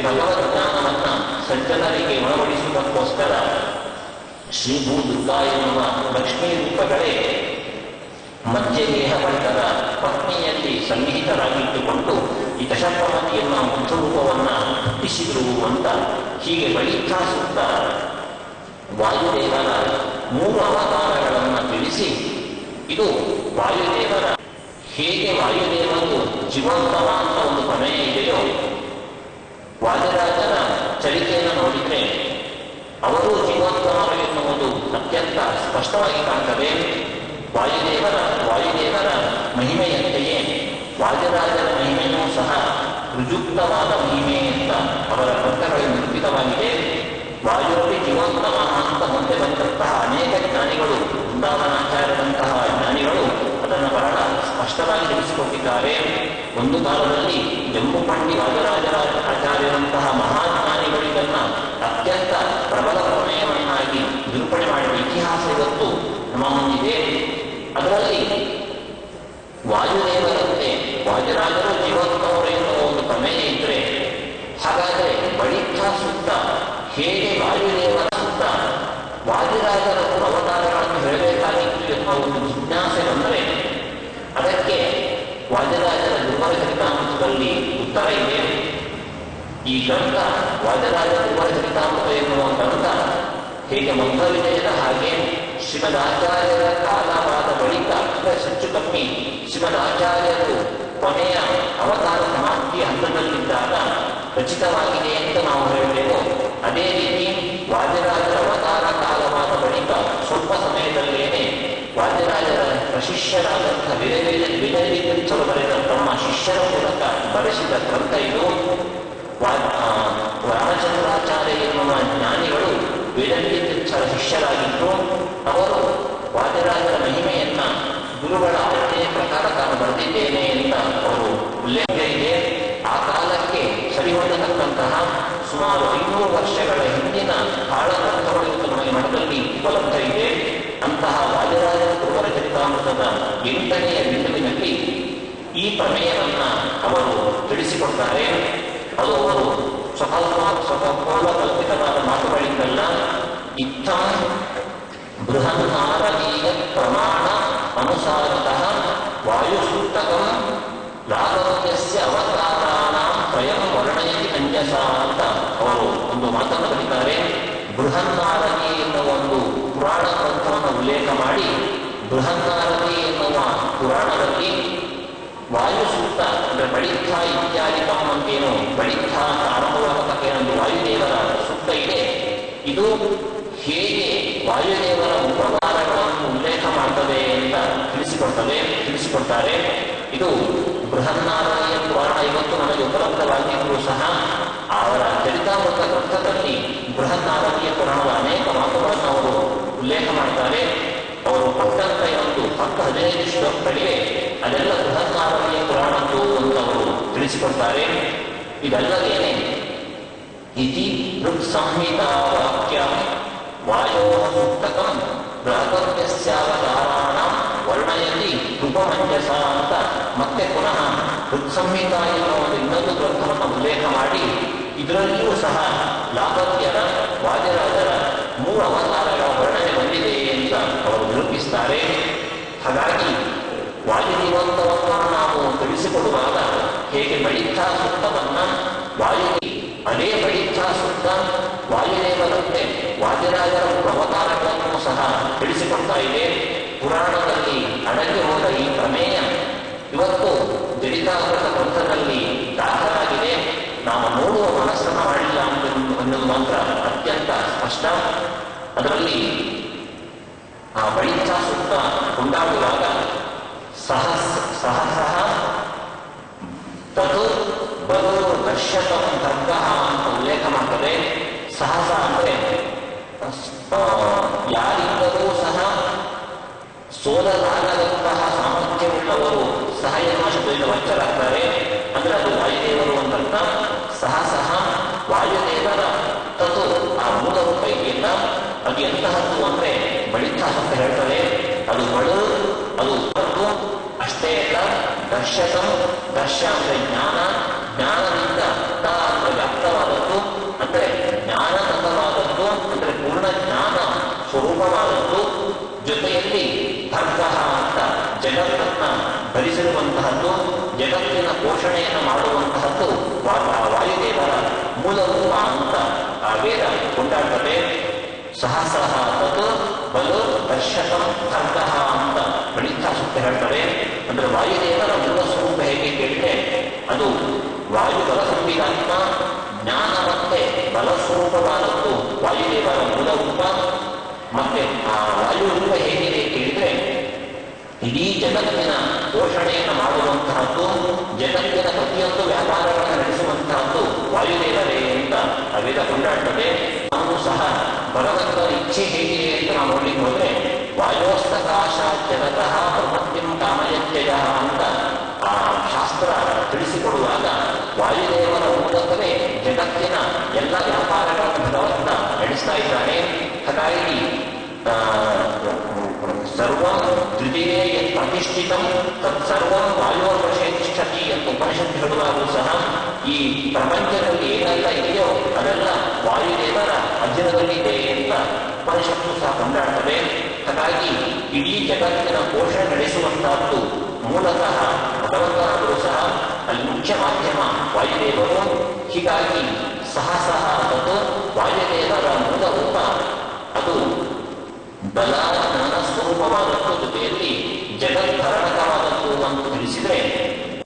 ಭಗವದ್ಜ್ಞಾನವನ್ನು ಸಜ್ಜನರಿಗೆ ಉಣಬಡಿಸುವುದಕ್ಕೋಸ್ಕರ ಶ್ರೀ ಭೂ ದುರ್ಗಾ ಎನ್ನುವ ಲಕ್ಷ್ಮೀ ರೂಪಗಳೇ ಮಧ್ಯದೇಹ ಪಂಥದ ಪತ್ನಿಯಲ್ಲಿ ಸನ್ನಿಹಿತರಾಗಿಟ್ಟುಕೊಂಡು ಈ ದಶಪ್ರಮತಿ ಎನ್ನುವ ಮುಖ್ಯರೂಪವನ್ನು ಹುಟ್ಟಿಸಿದ್ರು ಅಂತ ಹೀಗೆ ಬಳಿಕಾ ಸೂಕ್ತ ವಾಯುದೇವರ 3 ಅವತಾರಗಳನ್ನು ತಿಳಿಸಿ, ಇದು ವಾಯುದೇವರ ಹೇಗೆ ವಾಯುದೇವರು ಜೀವಂತವ ಅಂತ ಒಂದು ಪ್ರಮೇಯ ಇದೆಯೋ, ವಾದಿರಾಜರ ಚರಿತೆಯನ್ನು ನೋಡಿದರೆ ಅವರು ಜೀವಂತವ ಎನ್ನುವುದು ಅತ್ಯಂತ ಸ್ಪಷ್ಟವಾಗಿ ಕಾಣ್ತದೆ. ವಾಯುದೇವರ ಮಹಿಮೆಯಂತೆಯೇ ವಾದಿರಾಜರ ಮಹಿಮೆಯೂ ಸಹ ರುಜುಕ್ತವಾದ ಮಹಿಮೆ ಅಂತ ಅವರ ಗ್ರಂಥಗಳಲ್ಲಿ ನಿರೂಪಿತವಾಗಿದೆ. ವಾಯುರೂಪಿ ಜೀವಂತವ ಅಂತ ಮುಂದೆ ಬಂದಂತಹ ಅನೇಕ ಜ್ಞಾನಿಗಳು, ವೃಂದಾವನಾಚಾರ್ಯರಂತಹ ಜ್ಞಾನಿಗಳು ಅದನ್ನು ಬಹಳ ಸ್ಪಷ್ಟವಾಗಿ ತಿಳಿಸಿಕೊಟ್ಟಿದ್ದಾರೆ. ಒಂದು ಕಾಲದಲ್ಲಿ ಜಂಬುಪಂಡಿ ವಾದಿರಾಜರ ಆಚಾರ್ಯರಂತಹ ಮಹಾಜ್ಞಾನಿಗಳಿಗನ್ನ ಅತ್ಯಂತ ಪ್ರಬಲ ಪ್ರಮೇಯವನ್ನಾಗಿ ನಿರೂಪಣೆ ಮಾಡಿದ ಇತಿಹಾಸ ಇವತ್ತು ನಮ್ಮ ಮುಂದಿದೆ. ಅದರಲ್ಲಿ ವಾಯುದೇವರಂತೆ ವಾದಿರಾಜರು ಜೀವಂತವರು ಎನ್ನುವ ಒಂದು ಪ್ರಮೇಯ ಇದ್ದರೆ, ಹಾಗಾದರೆ ಬಳಿಕಾ ಸೂಕ್ತ ಹೇಗೆ ವಾಯುದೇವರ ಸೂಕ್ತ ವಾದಿರಾಜರ ಅವತಾರಗಳನ್ನು ಹೇಳಬೇಕಾಗಿತ್ತು ಎನ್ನುವ ಒಂದು ಜಿಜ್ಞಾಸೆ ಬಂದರೆ ಅದಕ್ಕೆ ವಾದಿರಾಜರ ದುರ್ಬಲ ಚರಿತಾಮೃತದಲ್ಲಿ ಉತ್ತರ ಇದೆ. ಈ ಗ್ರಂಥ ವಾದಿರಾಜರ ದುರ್ಬಲ ಚರಿತಾಮೃತ ಎನ್ನುವ ಗ್ರಂಥ ಹೇಗೆ ಮಧ್ವವಿಜಯದ ಹಾಗೆ ಶ್ರೀಮದಾಚಾರ್ಯರ ಕಾಲವಾದ ಬಳಿಕ ಹೆಚ್ಚು ಕಮ್ಮಿ ಶ್ರೀಮದಾಚಾರ್ಯರು ಕೊನೆಯ ಅವತಾರ ಸಮಾಪ್ತಿಯ ಹಂತದಲ್ಲಿದ್ದಾಗ ರಚಿತವಾಗಿದೆ ಅಂತ ನಾವು ಹೇಳಬೇಕು. ಅದೇ ರೀತಿ ವಾದಿರಾಜರ ಅವತಾರ ಕಾಲವಾದ ಬಳಿಕ ಸ್ವಲ್ಪ ಸಮಯದಲ್ಲೇನೆ ವಾದಿರಾಜರ ಪ್ರಶಿಷ್ಯರಾದಂಥ ವಿಜಯತೀರ್ಥರು ಬರೆದ ತಮ್ಮ ಶಿಷ್ಯರ ಮೂಲಕ ಬರೆಸಿದ ಗ್ರಂಥ ಇದು. ರಾಮಚಂದ್ರಾಚಾರ್ಯ ಎನ್ನುವ ಜ್ಞಾನಿಗಳು ವೇದತೀರ್ಥರ ಶಿಷ್ಯರಾಗಿದ್ದು, ಅವರು ವಾದಿರಾಜರ ಮಹಿಮೆಯನ್ನ ಗುರುಗಳ ಆಜ್ಞೆಯ ಪ್ರಕಾರ ತಾನು ಬರೆದಿದ್ದೇನೆ ಅಂತ ಅವರು ಉಲ್ಲೇಖ ಇದೆ. ಆ ಕಾಲಕ್ಕೆ ಸರಿಹೊಂದತಕ್ಕಂತಹ ಸುಮಾರು 500 ವರ್ಷಗಳ ಹಿಂದಿನ ಕಾಳಗ್ರಂಥಗಳು ನಮಗೆ ಮಠದಲ್ಲಿ ಉಪಲಬ್ಧ ಇದೆ. ಅಂತಹ ವಾದಿರಾಜರ ದುರ್ಬಲ ಚರಿತಾಮೃತದ 8ನೆಯ ಬಿಂದುವಿನಲ್ಲಿ ಈ ಪ್ರಮೇಯವನ್ನ ಅವರು ತಿಳಿಸಿಕೊಡ್ತಾರೆ. ಅದು ಅವರು ಸ್ವಪೂರ್ವ ಕಲ್ಪಿತವಾದ ಮಾತುಗಳಿಂದಲ್ಲ. ಇತ್ತಂ ಬೃಹನ್ನಾರದೀಯ ಪ್ರಮಾಣ ಅನುಸಾರತಃ ವಾಯುಸೂಕ್ತಕಂ ಲಾಭವ್ಯಸ್ಯ ಅವತಾರಾಣಾಂ ಸ್ವಯಂ ವರ್ಣಯತಿ ಅಂಜಸ ಅಂತ ಅವರು ಒಂದು ಮಾತನ್ನು ಬರೀತಾರೆ. ಬೃಹನ್ನಾರದಿ ಎನ್ನುವ ಒಂದು ಪುರಾಣ ಗ್ರಂಥವನ್ನು ಉಲ್ಲೇಖ ಮಾಡಿ, ಬೃಹನ್ನಾರದಿ ಎನ್ನುವ ಪುರಾಣದಲ್ಲಿ ವಾಯುಸೂಕ್ತ ಅಂದರೆ ಬಳಿಕಾ ಇತ್ಯಾದಿಕಂ ಅಂತೇನು ಬಳಿಕಾ ಆರಂಭವಾಗತಕ್ಕೇನೊಂದು ವಾಯುದೇವರ ಸೂಕ್ತ ಇದೆ. ಇದು ಹೇಗೆ ವಾಯುದೇವರ ಉಪಕಾರಗಳನ್ನು ಉಲ್ಲೇಖ ಮಾಡ್ತದೆ ಅಂತ ತಿಳಿಸಿಕೊಡ್ತಾರೆ. ಇದು ಬೃಹನ್ನಾರದಿಯ ಪುರಾಣ ಇವತ್ತು ನಮಗೆ ಉಪಲಬ್ಧವಾಗಿದ್ದರೂ ಸಹ ಅವರ ಚರಿತಾಮೃತ ಗ್ರಂಥದಲ್ಲಿ ಬೃಹನ್ನಾರದಿಯ ಪುರಾಣದ ಅನೇಕ ಮಾತುಗಳನ್ನು ಅವರು ಉಲ್ಲೇಖ ಮಾಡ್ತಾರೆ. ಅವರು ಕೊಟ್ಟಂತ ಒಂದು 10-15 ಶ್ಲೋಕಗಳಿವೆ, ಅದೆಲ್ಲ ಬೃಹನ್ನಾರದಿಯ ಪುರಾಣದ್ದು ಅಂತ ಅವರು ತಿಳಿಸಿಕೊಡ್ತಾರೆ. ಇದಲ್ಲದೇನೆ ಇತಿ ಋಕ್ ಸಂಹಿತಾ ವಾಕ್ಯ ವಾಯೋ ಸೂಕ್ತಕಂ ಬೃಹದ್ಯಸ್ಯಾವತಾರಾಣಾಂ ವರ್ಣಯತಿ ರೂಪಮಂಜಸ ಅಂತ ಮತ್ತೆ ಪುನಃ ಋಕ್ ಸಂಹಿತಾ ಎನ್ನುವ ಒಂದು ಇನ್ನೊಂದು ಗ್ರಂಥವನ್ನು ಉಲ್ಲೇಖ ಮಾಡಿ, ಇದರಲ್ಲಿಯೂ ಸಹ ಲಾಭವ್ಯರ ವಾದಿರಾಜರ 3 ಅವತಾರಗಳ ವರ್ಣನೆ ಬಂದಿದೆ ಅಂತ ಅವರು ನಿರೂಪಿಸ್ತಾರೆ. ಹಾಗಾಗಿ ವಾಯುಜೀವಂತವನ್ನು ನಾವು ತಿಳಿಸಿಕೊಡುವಾಗ ಹೇಗೆ ಬಳಿಕಾ ಸೂಕ್ತವನ್ನ ಅದೇ ಬಳಿಕಾ ಸೂಕ್ತ ವಾಯುದೇವರಂತೆ ವಾದಿರಾಜರ ಅವತಾರಗಳನ್ನು ಸಹ ತಿಳಿಸಿಕೊಡ್ತಾ ಇದೆ. ಪುರಾಣದಲ್ಲಿ ಅಡಗಿ ಹೋದ ಈ ಪ್ರಮೇಯ ಇವತ್ತು ಚರಿತಾಮೃತ ಗ್ರಂಥದಲ್ಲಿ ದಾಖಲಾಗಿದೆ. ನಾವು ನೋಡುವ ಮನಸ್ಸನ್ನು ಮಾಡಿಲ್ಲ ಅನ್ನೋದು ಮಾತ್ರ ಅತ್ಯಂತ ಸ್ಪಷ್ಟ. ಅದರಲ್ಲಿ ಆ ಬಳಿಕಾ ಸೂಕ್ತ ಕೊಂಡಾಡುವಾಗ ಸಹಸಃ ತದು ಬಲು ದರ್ಶಕಂ ದರ್ಗಃ ಅಂತ ಉಲ್ಲೇಖ ಮಾಡ್ತದೆ. ಸಹಸ ಅಂದರೆ ಯಾರಿಂದಲೂ ಸಹ ಸೋಲಲಾಗದಂತಹ ಸಾಮರ್ಥ್ಯವುಳ್ಳವರು ಸಹಾಯ ಶಬ್ದದಿಂದ ವಂಚರಾಗ್ತಾರೆ. ಅಂದ್ರೆ ಅದು ವಾಯುದೇವರು ಅಂತರ್ಥ. ಸಹಸಃ ವಾಯುದೇವರ ತದು ಆ ಮೂಲ ರೂಪ ಇದೆಯಲ್ಲ, ಅದು ಎಂತಹದ್ದು ಅಂದ್ರೆ ಬಳಿಕಾ ಅಂತ ಹೇಳ್ತಾರೆ. ಅದು ಬಳು, ಅದು ಬದು ಅಷ್ಟೇ ಅಲ್ಲ. ದರ್ಶಕಂ, ದರ್ಶ ಅಂದ್ರೆ ಜ್ಞಾನ, ಜ್ಞಾನದಿಂದ ತ ಅಂದ್ರೆ ವ್ಯಕ್ತವಾದ ಮೂಲ ರೂಪ ಅಂತ ಆ ವೇದ ಕೊಂಡಾಡ್ತದೆ. ಸಹಸ್ರಃ ತತ್ ಬಲು ದರ್ಶಕಂ ಖರ್ಗಃ ಅಂತ ಬಳಿತಾ ಸೂಕ್ತ ಹೇಳ್ತಾರೆ. ಅಂದ್ರೆ ವಾಯುದೇವರ ಮೂಲ ಸ್ವರೂಪ ಹೇಗೆ ಕೇಳಿದ್ರೆ ಅದು ವಾಯು ಬಲ ಸಂವಿಧಾನ ಜ್ಞಾನ ಮತ್ತೆ ಬಲ ಸ್ವರೂಪವಾದದ್ದು ವಾಯುದೇವರ ಮೂಲ ರೂಪ. ಮತ್ತೆ ಆ ವಾಯು ರೂಪ ಹೇಗಿದೆ ಕೇಳಿದ್ರೆ ಇಡೀ ಜಗತ್ತಿನ ಪೋಷಣೆಯನ್ನು ಮಾಡುವಂತಹದ್ದು, ಜಗತ್ತಿನ ಪ್ರತಿಯೊಂದು ವ್ಯಾಪಾರಗಳನ್ನು ನಡೆಸುವಂತಹದ್ದು ವಾಯುದೇವರೇ ಅಂತ ಅವೇದ ಕೊಂಡಾಡ್ತದೆ. ನಾವು ಸಹ ಭಗವಂತನ ಇಚ್ಛೆ ಹೇಗಿದೆ ಅಂತ ನಾವು ನೋಡ್ಲಿಕ್ಕೆ ಹೋದ್ರೆ ವಾಯೋಸ್ತಕಾಶ ಜಗತಃ ಪ್ರಪತ್ತಿಂ ಕಾಮಯತ್ಯಯ ಅಂತ ಆ ಶಾಸ್ತ್ರ ತಿಳಿಸಿಕೊಡುವಾಗ ವಾಯುದೇವರ ಮೂಲಕವೇ ಜಗತ್ತಿನ ಎಲ್ಲ ವ್ಯಾಪಾರಗಳನ್ನು ಭಗವಂತ ನಡೆಸ್ತಾ ಇದ್ದಾನೆ. ಹಾಗಾಗಿ ಸರ್ವಂ ದ್ವಿತೀಯೇ ಯತ್ ಪ್ರತಿಷ್ಠಿತಂ ತತ್ಸರ್ವಂ ವಾಯೋರ್ವಶೇ ತಿಷ್ಠತಿ ಅಂತ ಉಪನಿಷತ್ತು ಹೇಳುವಾಗೂ ಸಹ ಈ ಪ್ರಪಂಚದಲ್ಲಿ ಏನೆಲ್ಲ ಇದೆಯೋ ಅದೆಲ್ಲ ವಾಯುದೇವರ ಅಧೀನದಲ್ಲಿದೆ ಅಂತ ಉಪನಿಷತ್ತು ಸಹ ಕೊಂಡಾಡ್ತದೆ. ಹಾಗಾಗಿ ಇಡೀ ಜಗತ್ತಿನ ಪೋಷಣೆ ನಡೆಸುವಂತಹದ್ದು ಮೂಲತಃ ಭಗವಂತನಾದರೂ ಸಹ ಅಲ್ಲಿ ಮುಖ್ಯ ಮಾಧ್ಯಮ ವಾಯುದೇವರು. ಹೀಗಾಗಿ ಸಹಸಹ ತತ್ ವಾಯುದೇವರ ಮೂಲ ರೂಪ ಅದು ಬಲ ಜ್ಞಾನ ಸ್ವರೂಪವಾದದ್ದು, ಜೊತೆಯಲ್ಲಿ ಜಗದ್ಭರಣಕವಾದದ್ದು ಅಂತ ತಿಳಿಸಿದ್ರೆ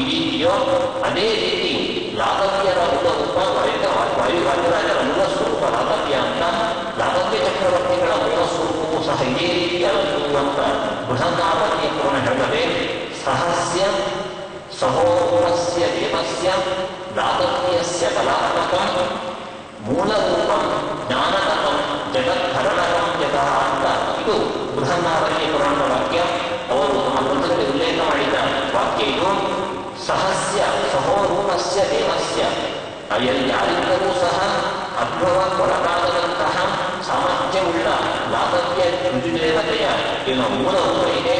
ಇದೆಯೋ ಅದೇ ರೀತಿ ಲಾತವ್ಯರ ಮೂಲ ರೂಪ ವಾಯುರಾಜರ ಮೂಲ ಸ್ವರೂಪ ಲಾತವ್ಯ ಅಂತ, ಲಾತವ್ಯ ಚಕ್ರವರ್ತಿಗಳ ಮೂಲ ಸ್ವರೂಪವೂ ಸಹ ಇದೇ ರೀತಿಯಾದದ್ದು ಅಂತ ಬೃಹದಾವತಿಯ ಪುರಾಣ ಹೇಳದೆ. ಸಹಸ್ಯ ಸಹೋಪಸ್ಯ ದೇವಸ್ಯ ಲಾತವ್ಯಸ್ಯ ಕಲಾತ್ಮಕಂ ಮೂಲರೂಪಂ ಜ್ಞಾನಕಂ ಜಗದ್ಭರಣಕಂ ಯತಃ ಅಂತ ಇದು ಬೃಹದಾವತಿಯ ಪುರಾಣದ ವಾಕ್ಯ. ಅವರು ತಮ್ಮ ಗ್ರಂಥದಲ್ಲಿ ಉಲ್ಲೇಖ ಮಾಡಿದ ವಾಕ್ಯ ಇದು. ಸಹಸ್ಯ ಸಹೋರೂಪಸ್ಯ ದೇವಸ್ಯ ಯಾರಿಂದಲೂ ಸಹ ಅನುಭವಕ್ಕೊಳಗಾಗದಂತಹ ಸಾಮರ್ಥ್ಯವುಳ್ಳ ಲಾತವ್ಯ ಋಜುದೇವತೆಯ ಏನೋ ಮೂಲ ರೂಪ ಇದೆ.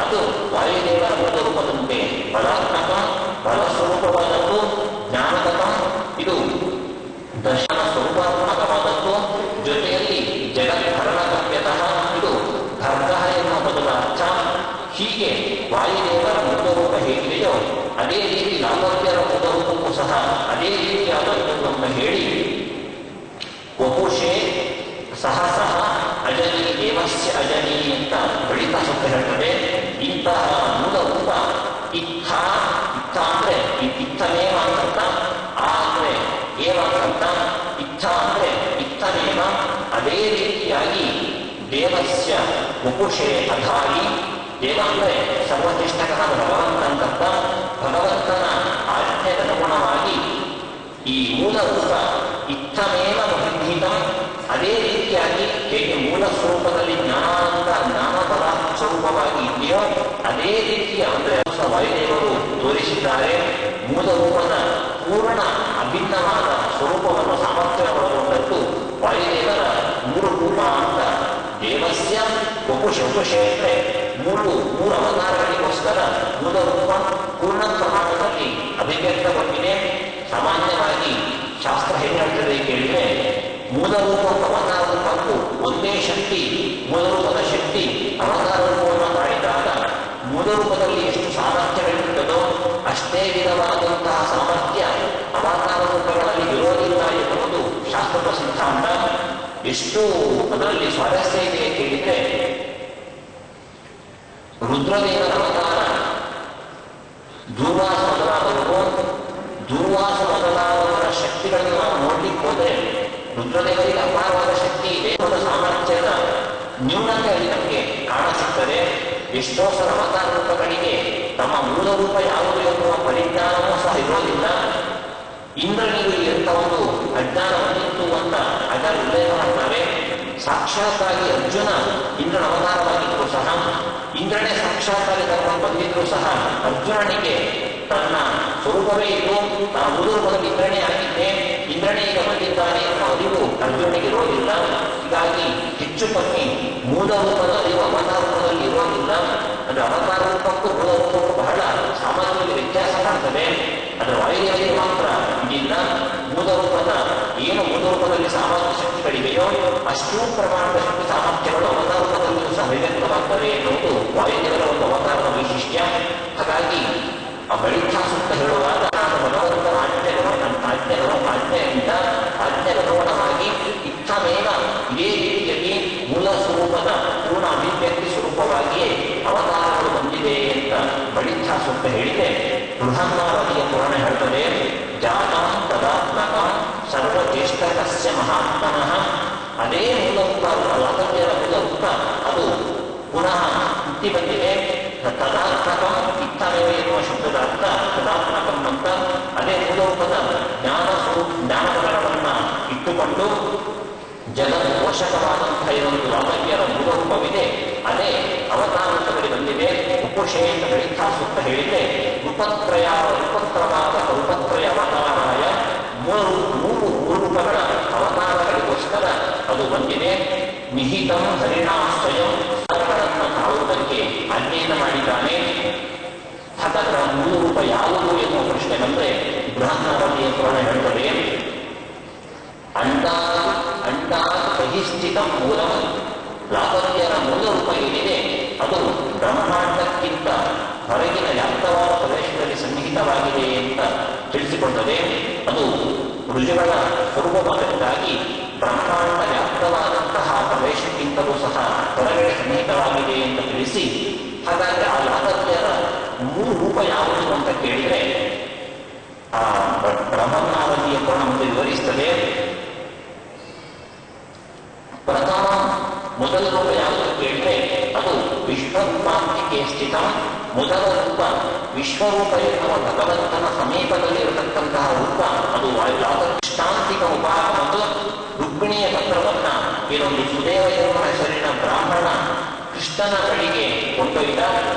ಅದು ವಾಯುದೇವರ ಮೂಲ ರೂಪದಂತೆ ಬಲಾತ್ಮಕ ಬಲ ಸ್ವರೂಪವಾದದ್ದು, ಜ್ಞಾನಕಮ ಇದು ದರ್ಶನ ಸ್ವರೂಪಾತ್ಮಕವಾದದ್ದು, ಜೊತೆಯಲ್ಲಿ ಜಗದ್ಭರಣಕವ್ಯತಃ ಇದು ಭರ್ಗಃ ಎನ್ನುವ ಪದದ ಅರ್ಥ. ಹೀಗೆ ವಾಯುದೇವರ ಮೂಲ ರೂಪ ಹೇಗಿದೆಯೋ ಅದೇ ರೀತಿ ಲಾತವ್ಯರ ಮೂಲ ರೂಪಕ್ಕೂ ಸಹ ಅದೇ ರೀತಿಯಾದದ್ದು ಅಂತ ಹೇಳಿ ವಪುಷೇ ಸಹಸಃ ಅಜನಿ ದೇವಸ್ಯ ಅಜನಿ ಅಂತ ಬಳಿತ ಸೂಕ್ತ ಹೇಳ್ತದೆ. ಇಂತಹ ಮೂಲ ರೂಪ ಇತ್ತ ಅಂದ್ರೆ ಇತ್ತನೇವ ಅಂತ, ಆ ಅಂದ್ರೆ ಏವ ಅಂತ, ಇತ್ತ ಅಂದ್ರೆ ಇತ್ತನೇವ ಅದೇ ರೀತಿಯಾಗಿ ದೇವಸ್ಯ ವಪುಷೇ ಅಧಾಯಿ, ದೇವ ಅಂದ್ರೆ ಸರ್ವಶ್ರೇಷ್ಠಕನಾದ ಭಗವಂತ ಅಂತರ್ಥ. ಭಗವಂತನ ಆಜ್ಞೆಗನುಗುಣವಾಗಿ ಈ ಮೂಲ ರೂಪ ಇತ್ತಮೇವ ಮಹಿತ ಅದೇ ರೀತಿಯಾಗಿ ಹೇಗೆ ಮೂಲ ಸ್ವರೂಪದಲ್ಲಿ ಜ್ಞಾನಬಲ ಸ್ವರೂಪವಾಗಿ ಇದೆಯೋ ಅದೇ ರೀತಿಯ ಅಂದ್ರೆ ವಾಯುದೇವರು ತೋರಿಸಿದ್ದಾರೆ. ಮೂಲ ರೂಪದ ಪೂರ್ಣ ಅಭಿನ್ನವಾದ ಸ್ವರೂಪವನ್ನು ಸಾಮರ್ಥ್ಯವನ್ನು ವಾಯುದೇವರ ಮೂರು ರೂಪ ಅಂತ. ದೇವಸ್ಯ ವಪುಷೇ ಅಂದ್ರೆ ಮೂರು ಅವತಾರಗಳಿಗೋಸ್ಕರ ಮೂಲ ರೂಪ ಪೂರ್ಣ ಪ್ರಮಾಣದಲ್ಲಿ ಅಭಿವ್ಯಕ್ತಗೊಂಡಿದೆ. ಸಾಮಾನ್ಯವಾಗಿ ಶಾಸ್ತ್ರ ಹೇಗೆ ಹೇಳ್ತದೆ ಕೇಳಿದ್ರೆ ಮೂಲ ರೂಪ ಅವತಾರ ರೂಪಕ್ಕೂ ಒಂದೇ ಶಕ್ತಿ. ಮೂಲ ರೂಪದ ಶಕ್ತಿ ಅವತಾರ ರೂಪವನ್ನು ಮಾಡಿದಾಗ ಮೂಲ ರೂಪದಲ್ಲಿ ಎಷ್ಟು ಸಾಮರ್ಥ್ಯಗಳಿರುತ್ತದೋ ಅಷ್ಟೇ ವಿಧವಾದಂತಹ ಸಾಮರ್ಥ್ಯ ಅವತಾರ ರೂಪಗಳಲ್ಲಿ ಇರೋದಿಲ್ಲ ಎನ್ನುವುದು ಶಾಸ್ತ್ರದ ಸಿದ್ಧಾಂತ. ಎಷ್ಟು ಅದರಲ್ಲಿ ಸ್ವಾರಸ್ಯ ಇದೆ ಕೇಳಿದ್ರೆ ರುದ್ರದೇವರ ಅವತಾರ ದೂರ್ವಾಸ ಮೊದಲಾದವರ ಶಕ್ತಿಗಳನ್ನು ನಾವು ನೋಡ್ಲಿಕ್ಕೆ ಹೋದ್ರೆ ರುದ್ರದೇವರಿಗೆ ಅಪಾರವಾದ ಶಕ್ತಿ ಇದೆ. ಸಾಮರ್ಥ್ಯದ ನ್ಯೂನತೆ ಅಲ್ಲಿ ನಮಗೆ ಕಾಣಸಿಗ್ತದೆ. ಎಷ್ಟೋ ಸಲ ಅವತಾರ ರೂಪಗಳಿಗೆ ತಮ್ಮ ಮೂಲ ರೂಪ ಯಾವುದು ಎನ್ನುವ ಪರಿಜ್ಞಾನವೂ ಸಹ ಇರೋದಿಲ್ಲ. ಇಂದ್ರನಿಗೆ ಎಂತ ಒಂದು ಅಜ್ಞಾನ ಹೊಂದಿತ್ತು ಅಂತ ಅದರ ಉಲ್ಲೇಖ ಮಾಡ್ತಾರೆ. ಸಾಕ್ಷಾತ್ತಾಗಿ ಅರ್ಜುನ ಇಂದ್ರನ ಅವತಾರವಾಗಿದ್ರು ಸಹ, ಇಂದ್ರನೇ ಸಾಕ್ಷಾತ್ತಾಗಿ ಕರ್ಕೊಂಡು ಬಂದಿದ್ರು ಸಹ ಅರ್ಜುನನಿಗೆ ತನ್ನ ಸ್ವರೂಪವೇ ಇದ್ದು ತಾನು ಮೂಲ ರೂಪದಲ್ಲಿ ಇಂದ್ರನೇ ಆಗಿದ್ದೆ, ಇಂದ್ರನೇ ಈಗ ಬಂದಿದ್ದಾನೆ ಎನ್ನುವ ಅರಿವು ಅರ್ಜುನನಿಗೆ ಇರೋದಿಲ್ಲ. ಹೀಗಾಗಿ ಹೆಚ್ಚು ಕಮ್ಮಿ ಮೂಲ ರೂಪದಲ್ಲಿ ಅವತಾರ ರೂಪದಲ್ಲಿ ಇರೋದಿಲ್ಲ. ಅದು ಅವತಾರ ರೂಪಕ್ಕೂ ಮೂಲ ರೂಪಕ್ಕೂ ಬಹಳ ಸಾಮಾನ್ಯವಾಗಿ ವ್ಯತ್ಯಾಸ ಕಾಣ್ತದೆ. ಅದರ ವಾಯುದೇವರಿಗೆ ಮಾತ್ರ ಇದಿಲ್ಲ. ಮೂಲ ರೂಪದ ಏನು ಮೂಲ ರೂಪದಲ್ಲಿ ಸಾಮರ್ಥ್ಯ ಶಕ್ತಿಗಳಿವೆಯೋ ಅಷ್ಟೂ ಪ್ರಮಾಣದ ಶಕ್ತಿ ಸಾಮರ್ಥ್ಯಗಳು ಅವತಾರ ರೂಪದಲ್ಲಿಯೂ ಸಹ ಅಭಿವ್ಯಕ್ತವಾಗ್ತವೆ ಎನ್ನುವುದು ವಾಯುದೇವರ ಒಂದು ಅವತಾರದ ವೈಶಿಷ್ಟ್ಯ. ಹಾಗಾಗಿ ಆ ಬಳಿಕ ಸೂಕ್ತ ಹೇಳುವಾಗ ಭಗವಂತನ ಆಜ್ಞೆಯಿಂದ ಬೃಹನ್ಮಾರತಿಯ ಪುರಾಣ ಹೇಳ್ತದೆ, ಜಾತಂ ತದಾತ್ಮಕ ಸರ್ವಜ್ಯೇಷ್ಠಕಸ್ಯ ಮಹಾತ್ಮನಃ. ಅದೇ ಮೂಲಭೂತ ಲಾತವ್ಯರ ಮೂಲಭೂತ ಅದು ಪುನಃ ಹುಟ್ಟಿ ಬಂದಿದೆ. ತದಾತ್ಮಕಂ ಇತ್ತಮೇವೆ ಎನ್ನುವ ಶಬ್ದದ ಅರ್ಥ ತದಾತ್ಮಕಂ ಅಂತ. ಅದೇ ಮೂಲಭೂತದ ಜ್ಞಾನಪದಗಳನ್ನು ಇಟ್ಟುಕೊಂಡು ಜಗದ್ವಶಕವಾದಂಥ ಇದೊಂದು ಲಾತವ್ಯರ ಮೂಲರೂಪವಿದೆ. ಅದೇ ಅವತಾರದಲ್ಲಿ ಬಂದಿದೆ. ಉಪುಷೇ ಅಂತ ಗಣಿತ ಸೂಕ್ತ ಹೇಳಿದೆ. ರೂಪತ್ರವಾದ ರೂಪತ್ರಯ ಅವತಾರಾಯ ಮೂರು ರೂಪಗಳ ಅವತಾರಗಳಿಗೋಸ್ಕರ ಅದು ಬಂದಿದೆ. ನಿಹಿತಂ ಹರಿಣಾ ಸ್ವಯಂ ಗಳನ್ನು ಕಾಣುವುದಕ್ಕೆ ಅಧ್ಯಯನ ಮಾಡಿದ್ದಾನೆ. ಅದರ ಮೂರು ರೂಪ ಯಾವುದು ಎನ್ನುವ ಪ್ರಶ್ನೆ ಬಂದರೆ ಬೃಹನ್ಮಾರತಿಯ ಪುರಾಣ ಹೇಳ್ತದೆ, ಅಂಡಾತ್ ಬಹಿಸ್ಥಿತ ಮೂಲಂ. ಲಾತವ್ಯರ ಮೂಲ ರೂಪ ಏನಿದೆ ಅದು ಬ್ರಹ್ಮಾಂಡಕ್ಕಿಂತ ಹೊರಗಿನ ವ್ಯಾಪ್ತವಾದ ಪ್ರದೇಶದಲ್ಲಿ ಸನ್ನಿಹಿತವಾಗಿದೆ ಅಂತ ತಿಳಿಸಿಕೊಳ್ತದೆ. ಅದು ಋಷಿಗಳ ಸ್ವರೂಪವಾದಕ್ಕಾಗಿ ಬ್ರಹ್ಮಾಂಡ ವ್ಯಾಪ್ತವಾದಂತಹ ಪ್ರದೇಶಕ್ಕಿಂತಲೂ ಸಹ ಹೊರಗಡೆ ಸನ್ನಿಹಿತವಾಗಿದೆ ಅಂತ ತಿಳಿಸಿ, ಹಾಗಾಗಿ ಆ ಲಾತವ್ಯರ ಮೂರು ರೂಪ ಯಾವುದು ಅಂತ ಕೇಳಿದರೆ ಆ ಬೃಹನ್ಮಾರತಿಯ ಪುರಾಣ ಮುಂದೆ ವಿವರಿಸ್ತದೆ. ಪ್ರಥಮ ಮೊದಲ ರೂಪ ಯಾವುದು ಕೇಳಿದರೆ ಅದು ವಿಶ್ವರೂಪಾಂತಿಕೆ ಸ್ಥಿತ. ಮೊದಲ ರೂಪ ವಿಶ್ವರೂಪ ಎನ್ನುವ ಭಗವಂತನ ಸಮೀಪದಲ್ಲಿ ಇರತಕ್ಕಂತಹ ರೂಪ ಅದು ಲಾತಷ್ಟಾಂತಿಕ ಉಪಾಯ ಮತ್ತು ರುಕ್ಮಿಣಿಯ ಪತ್ರವನ್ನ ಏನೊಂದು ಸುದೇವ ಎನ್ನುವ ಹೆಸರಿನ ಬ್ರಾಹ್ಮಣ ಕೃಷ್ಣನ ಬಳಿಗೆ ಕೊಂಡೊಯ್ದ.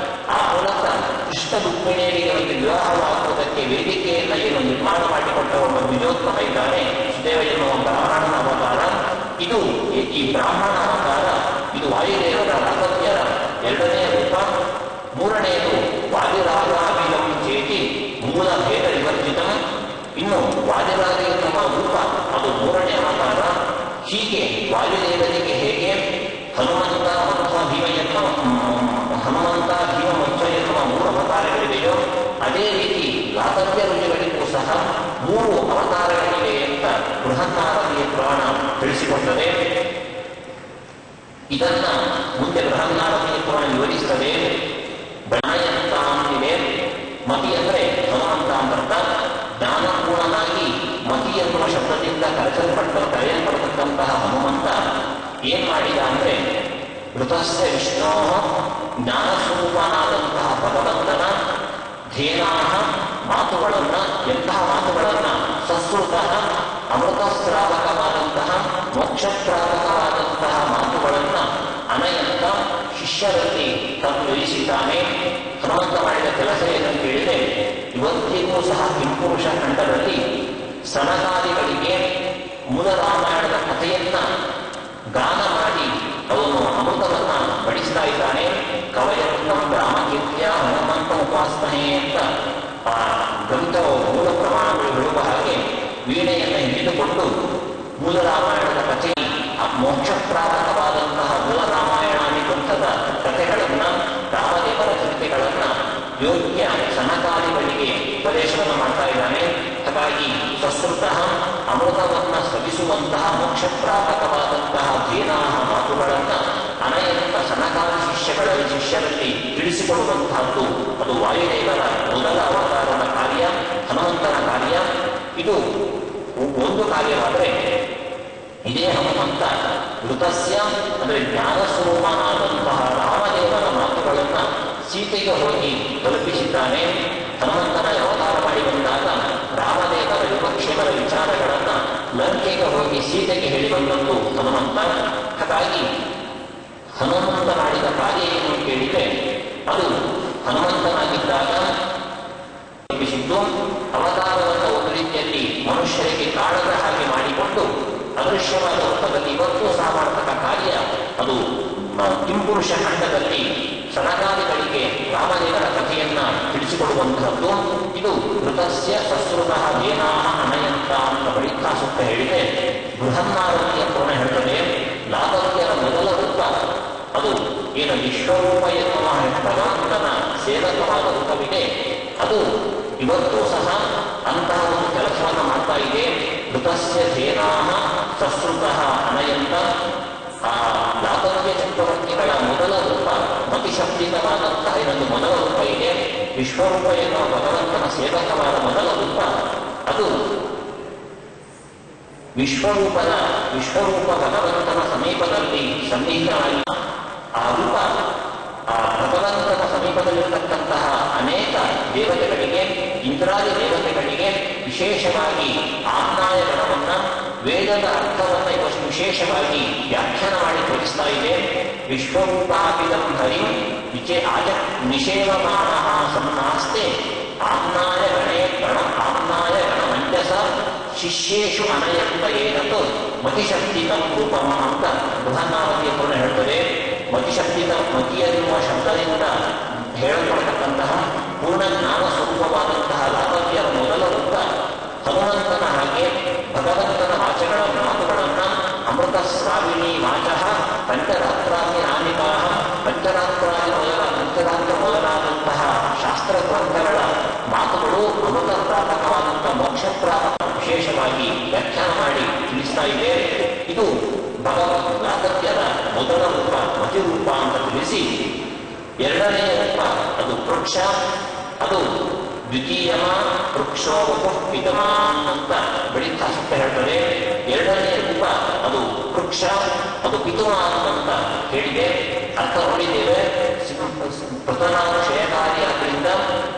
ಆ ಮೂಲಕ ಕೃಷ್ಣ ರುಕ್ಮಿಣಿಯರಿಗೆ ಒಂದು ವಿವಾಹವಾಗುವುದಕ್ಕೆ ವೇದಿಕೆಯನ್ನು ಏನು ನಿರ್ಮಾಣ ಮಾಡಿಕೊಟ್ಟ ಒಬ್ಬ ವಿಜಯೋತ್ತಮ ಇದ್ದಾನೆ, ಸುದೇವ ಎನ್ನುವ ಬ್ರಾಹ್ಮಣನ ಅವತಾರ. ಇದು ಈ ಬ್ರಾಹ್ಮಣ ಅವತಾರ ಇದು ವಾಯುದೇವರ ಲಾತವ್ಯರ ಎರಡನೆಯ ರೂಪ. ಮೂರನೆಯದು ವಾದಿರಾಜಾಭಿಲಂ ಚೇತಿ ಮೂಲ ಭೇದ ವಿವರ್ಜಿತ. ಇನ್ನು ವಾದಿರಾಜ ಎನ್ನುವ ರೂಪ ಅದು ಮೂರನೇ ಅವತಾರ. ಹೀಗೆ ವಾಯುದೇವರಿಗೆ ಹೇಗೆ ಹನುಮಂತ ಮಧ್ವ ಭೀಮ ಎನ್ನುವ ಮೂರು ಅವತಾರಗಳಿವೆಯೋ ಅದೇ ರೀತಿ ಲಾತವ್ಯ ಋಷಿಗಳಿಗೂ ಸಹ ಮೂರು ಅವತಾರಗಳಿವೆ ಅಂತ ಬೃಹನ್ಮಾರತಿಯ ಪುರಾಣ ತಿಳಿಸಿಕೊಟ್ಟದೆ. ಇದನ್ನ ಮುಂದೆ ಬೃಹನ್ಮಾರತಿಯ ಪುರಾಣ ವಿವರಿಸ್ತದೆ. ಜ್ಞಾನಯಂತಾಂತಿದೆ. ಮತಿ ಅಂದರೆ ಹನುಮಂತ ಅಂತ. ಜ್ಞಾನಪೂರ್ಣನಾಗಿ ಮತಿ ಎನ್ನುವ ಶಬ್ದದಿಂದ ಕರೆಯಲ್ಪಡತಕ್ಕಂತಹ ಹನುಮಂತ ಏನ್ ಮಾಡಿದ ಅಂದ್ರೆ ಋತಸ್ಯ ವಿಷ್ಣೋ ಜ್ಞಾನಸ್ವರೂಪನಾದಂತಹ ಭಗವಂತನ ಧೇನಾಹ ಮಾತುಗಳನ್ನ, ಎಂತಹ ಮಾತುಗಳನ್ನ, ಸಸ್ಕೃತ ಅಮೃತಸ್ರಾವಕವಾದಂತಹ ಮೋಕ್ಷಪ್ರಾಪಕವಾದಂತಹ ಮಾತುಗಳನ್ನ ಅನಯಂತ ಶಿಷ್ಯರಲ್ಲಿ ತಂದು ಇರಿಸಿದ್ದಾನೆ. ಹನುಮಂತ ಮಾಡಿದ ಕೆಲಸ ಏನಂತ ಹೇಳಿದರೆ ಇವತ್ತಿಗೂ ಸಹ ಕಿಂಪುರುಷ ಖಂಡದಲ್ಲಿ ಸನಕಾದಿಗಳಿಗೆ ಮೂಲ ರಾಮಾಯಣದ ಕಥೆಯನ್ನ ಗಾನ ಮಾಡಿ ಅವನು ಅಮೃತವನ್ನ ಬಡಿಸ್ತಾ ಇದ್ದಾನೆ. ಕವಯತ್ನಂ ರಾಮಕೀರ್ತಿಯ ಹನುಮಂತ ಉಪಾಸನೆ ಅಂತ ಆ ಗ್ರಂಥ ಮೂಲ ಪ್ರಮಾಣಗಳು ಹೇಳುವ ಹಾಗೆ ವೀಣೆಯನ್ನು ಹಿಡಿದುಕೊಂಡು ಮೂಲ ರಾಮಾಯಣದ ಕಥೆ, ಮೋಕ್ಷಪ್ರಾಪಕವಾದಂತಹ ಮೂಲ ರಾಮಾಯಣಾದಿ ಗ್ರಂಥದ ಕಥೆಗಳನ್ನ, ರಾಮದೇವರ ಚರಿತೆಗಳನ್ನ ಯೋಗ್ಯ ಸನಕಾದಿಗಳಿಗೆ ಉಪದೇಶವನ್ನು ಮಾಡ್ತಾ ಇದ್ದಾನೆ. ಹಾಗಾಗಿ ಸಂಸ್ಕೃತ ಅಮೃತವನ್ನ ಸವಿಸುವಂತಹ ಮೋಕ್ಷಪ್ರಾಪಕವಾದಂತಹ ಧೇನಾಹ ಮಾತುಗಳನ್ನ ಅನಯಂತ ಸನಕಾದಿ ಶಿಷ್ಯರಲ್ಲಿ ತಿಳಿಸಿಕೊಡುವಂತಹದ್ದು ಅದು ವಾಯುದೇವರ ಮೊದಲ ಅವತಾರದ ಕಾರ್ಯ, ಹನುಮಂತನ ಕಾರ್ಯ. ಇದು ಒಂದು ಕಾರ್ಯವಾದರೆ ಇದೇ ಹನುಮಂತ ಋತಸ್ಯ ಅಂದರೆ ಜ್ಞಾನ ಸ್ವರೂಪನಾದಂತಹ ರಾಮದೇವರ ಮಾತುಗಳನ್ನ ಸೀತೆಗೆ ಹೋಗಿ ತಲುಪಿಸಿದ್ದಾನೆ. ಹನುಮಂತನ ಅವತಾರ ಮಾಡಿ ಬಂದಾಗ ರಾಮದೇವರ ಯೋಗಕ್ಷೇಮದ ವಿಚಾರಗಳನ್ನ ಲಂಕೆಗೆ ಹೋಗಿ ಸೀತೆಗೆ ಹೇಳಿ ಬಂದದ್ದು ಹನುಮಂತ. ಹಾಗಾಗಿ ಹನುಮಂತ ಮಾಡಿದ ಕಾರ್ಯ ಏನು ಕೇಳಿದರೆ ಅದು ಹನುಮಂತನಾಗಿದ್ದಾಗ ತಲುಪಿಸಿದ್ದು ಅವತಾರವನ್ನು ಒಂದು ರೀತಿಯಲ್ಲಿ ಮನುಷ್ಯರಿಗೆ ಕಾಣದ ಹಾಗೆ ಮಾಡಿಕೊಂಡು ಅದೃಶ್ಯವಾದ ರೂಪದಲ್ಲಿ ಇವತ್ತೂ ಸಹ ಮಾಡತಕ್ಕ ಕಾರ್ಯ ಅದು ಕಿಂಪುರುಷ ಖಂಡದಲ್ಲಿ ಸನಕಾದಿಗಳಿಗೆ ರಾಮದೇವರ ಕಥೆಯನ್ನ ತಿಳಿಸಿಕೊಡುವಂತಹದ್ದು. ಇದು ಋತಸ್ಯ ಸಸ್ಕೃತಃ ಧೇನಾಹ ಅನಯಂತ ಅಂತ ಬಳಿಕ ಸೂಕ್ತ ಹೇಳಿದೆ. ಬೃಹನ್ಮಾರತಿಯ ಪುರಾಣ ಹೇಳ್ತದೆ ಲಾತವ್ಯರ ಮೊದಲ ರೂಪ ಅದು ಏನು ವಿಶ್ವರೂಪ ಎನ್ನುವ ಭಗವಂತನ ಸೇವಕವಾದ ರೂಪವಿದೆ. ಅದು ಇವತ್ತೂ ಸಹ ಅಂತಹ ಒಂದು ಕೆಲಸವನ್ನು ಮಾಡ್ತಾ ಇದೆ. ಋತಸ್ಯ ಧೇನಾಹ ಸಸ್ಕೃತಃ ಅನಯಂತ. ಆ ಲಾತವ್ಯ ಚಕ್ರವರ್ತಿ ಮತಿಗಳ ಮೊದಲ ರೂಪ ಮತಿಶಬ್ದಿತವಾದಂತಹ ಇನ್ನೊಂದು ಮೊದಲ ರೂಪ ಇದೆ. ವಿಶ್ವರೂಪ ಎನ್ನುವ ಭಗವಂತನ ಸೇವಕವಾದ ಮೊದಲ ರೂಪ ಅದು ವಿಶ್ವರೂಪ ಭಗವಂತನ ಸಮೀಪದಲ್ಲಿ ಸನ್ನಿಹಿತವಾಗಿ ಆ ರೂಪ ಆ ಭಗವಂತನ ಸಮೀಪದಲ್ಲಿರತಕ್ಕಂತಹ ಅನೇಕ ದೇವತೆಗಳಿಗೆ, ಇಂದ್ರಾದಿ ದೇವತೆಗಳಿಗೆ ವಿಶೇಷವಾಗಿ ಆಜ್ಞಾಯ ಗಣವನ್ನ, ವೇದದ ಅರ್ಥವನ್ನು ಇವಷ್ಟು ವಿಶೇಷವಾಗಿ ವ್ಯಾಖ್ಯಾನ ಮಾಡಿ ತೋರಿಸ್ತಾ ಇದೆ. ವಿಶ್ವರೂಪಾಪಿದಂ ಹರಿ ನಿಷೇವಮಾನ ಸನ್ನಾಸ್ತೆ ಆಜ್ಞಾಯ ಗಣಮಂಜಸ ಶಿಷ್ಯೇಶು ಅನಯಂತ ಏನತು ಮತಿಶಕ್ತಿತಂ ರೂಪಮ ಅಂತ ಬೃಹನ್ನಾವತಿಯ ಪೂರ್ಣ ಹೇಳ್ತದೆ. ಮತಿಶಕ್ತಿತ ಮತಿ ಎನ್ನುವ ಶಬ್ದದಿಂದ ಹೇಳಲ್ಪಡತಕ್ಕಂತಹ ಪೂರ್ಣ ಜ್ಞಾನ ಸ್ವರೂಪವಾದಂತಹ ಲಾಭವ್ಯರ ಮೊದಲ ರೂಪ ಹನುಮಂತನ ಹಾಗೆ ಭಗವಂತನ ವಾಚಗಳ ಮಾತುಗಳನ್ನ ಅಮೃತ ಸ್ವಾಮಿನಿ ವಾಚಃ ಪಂಚರಾತ್ರಾದಿ ನಾಮಿಕಾ ಪಂಚರಾತ್ರ ಮೊದಲಾದಂತಹ ಶಾಸ್ತ್ರ ಗ್ರಂಥಗಳ ಮಾತುಗಳು ಅಮೃತಪ್ರಾಪಕವಾದಂತಹ ಮೋಕ್ಷಪ್ರಾಪಕ ವಿಶೇಷವಾಗಿ ವ್ಯಾಖ್ಯಾನ ಮಾಡಿ ತಿಳಿಸ್ತಾ ಇದೆ. ಇದು ಭಗವದ್ಗೀತೆಯ ಮೊದಲ ರೂಪ ಮತಿರೂಪ ಅಂತ ತಿಳಿಸಿ, ಎರಡನೆಯ ರೂಪ ಅದು ವೃಕ್ಷ, ಅದು ದ್ವಿತೀಯಮ ವೃಕ್ಷೋ ಪಿತಮ ಅಂತ ಬೆಳೀತಾ ಸುತ್ತ ಹೇಳ್ತಾರೆ. ಎರಡನೆಯ ರೂಪ ಅದು ವೃಕ್ಷ, ಅದು ಪಿತುಮ ಅಂತ ಹೇಳಿದೆ. ಅರ್ಥ ನೋಡಿದ್ದೇವೆ. ಪ್ರಧಾನಾಂಶಯಕಾರಿ ಆದ್ದರಿಂದ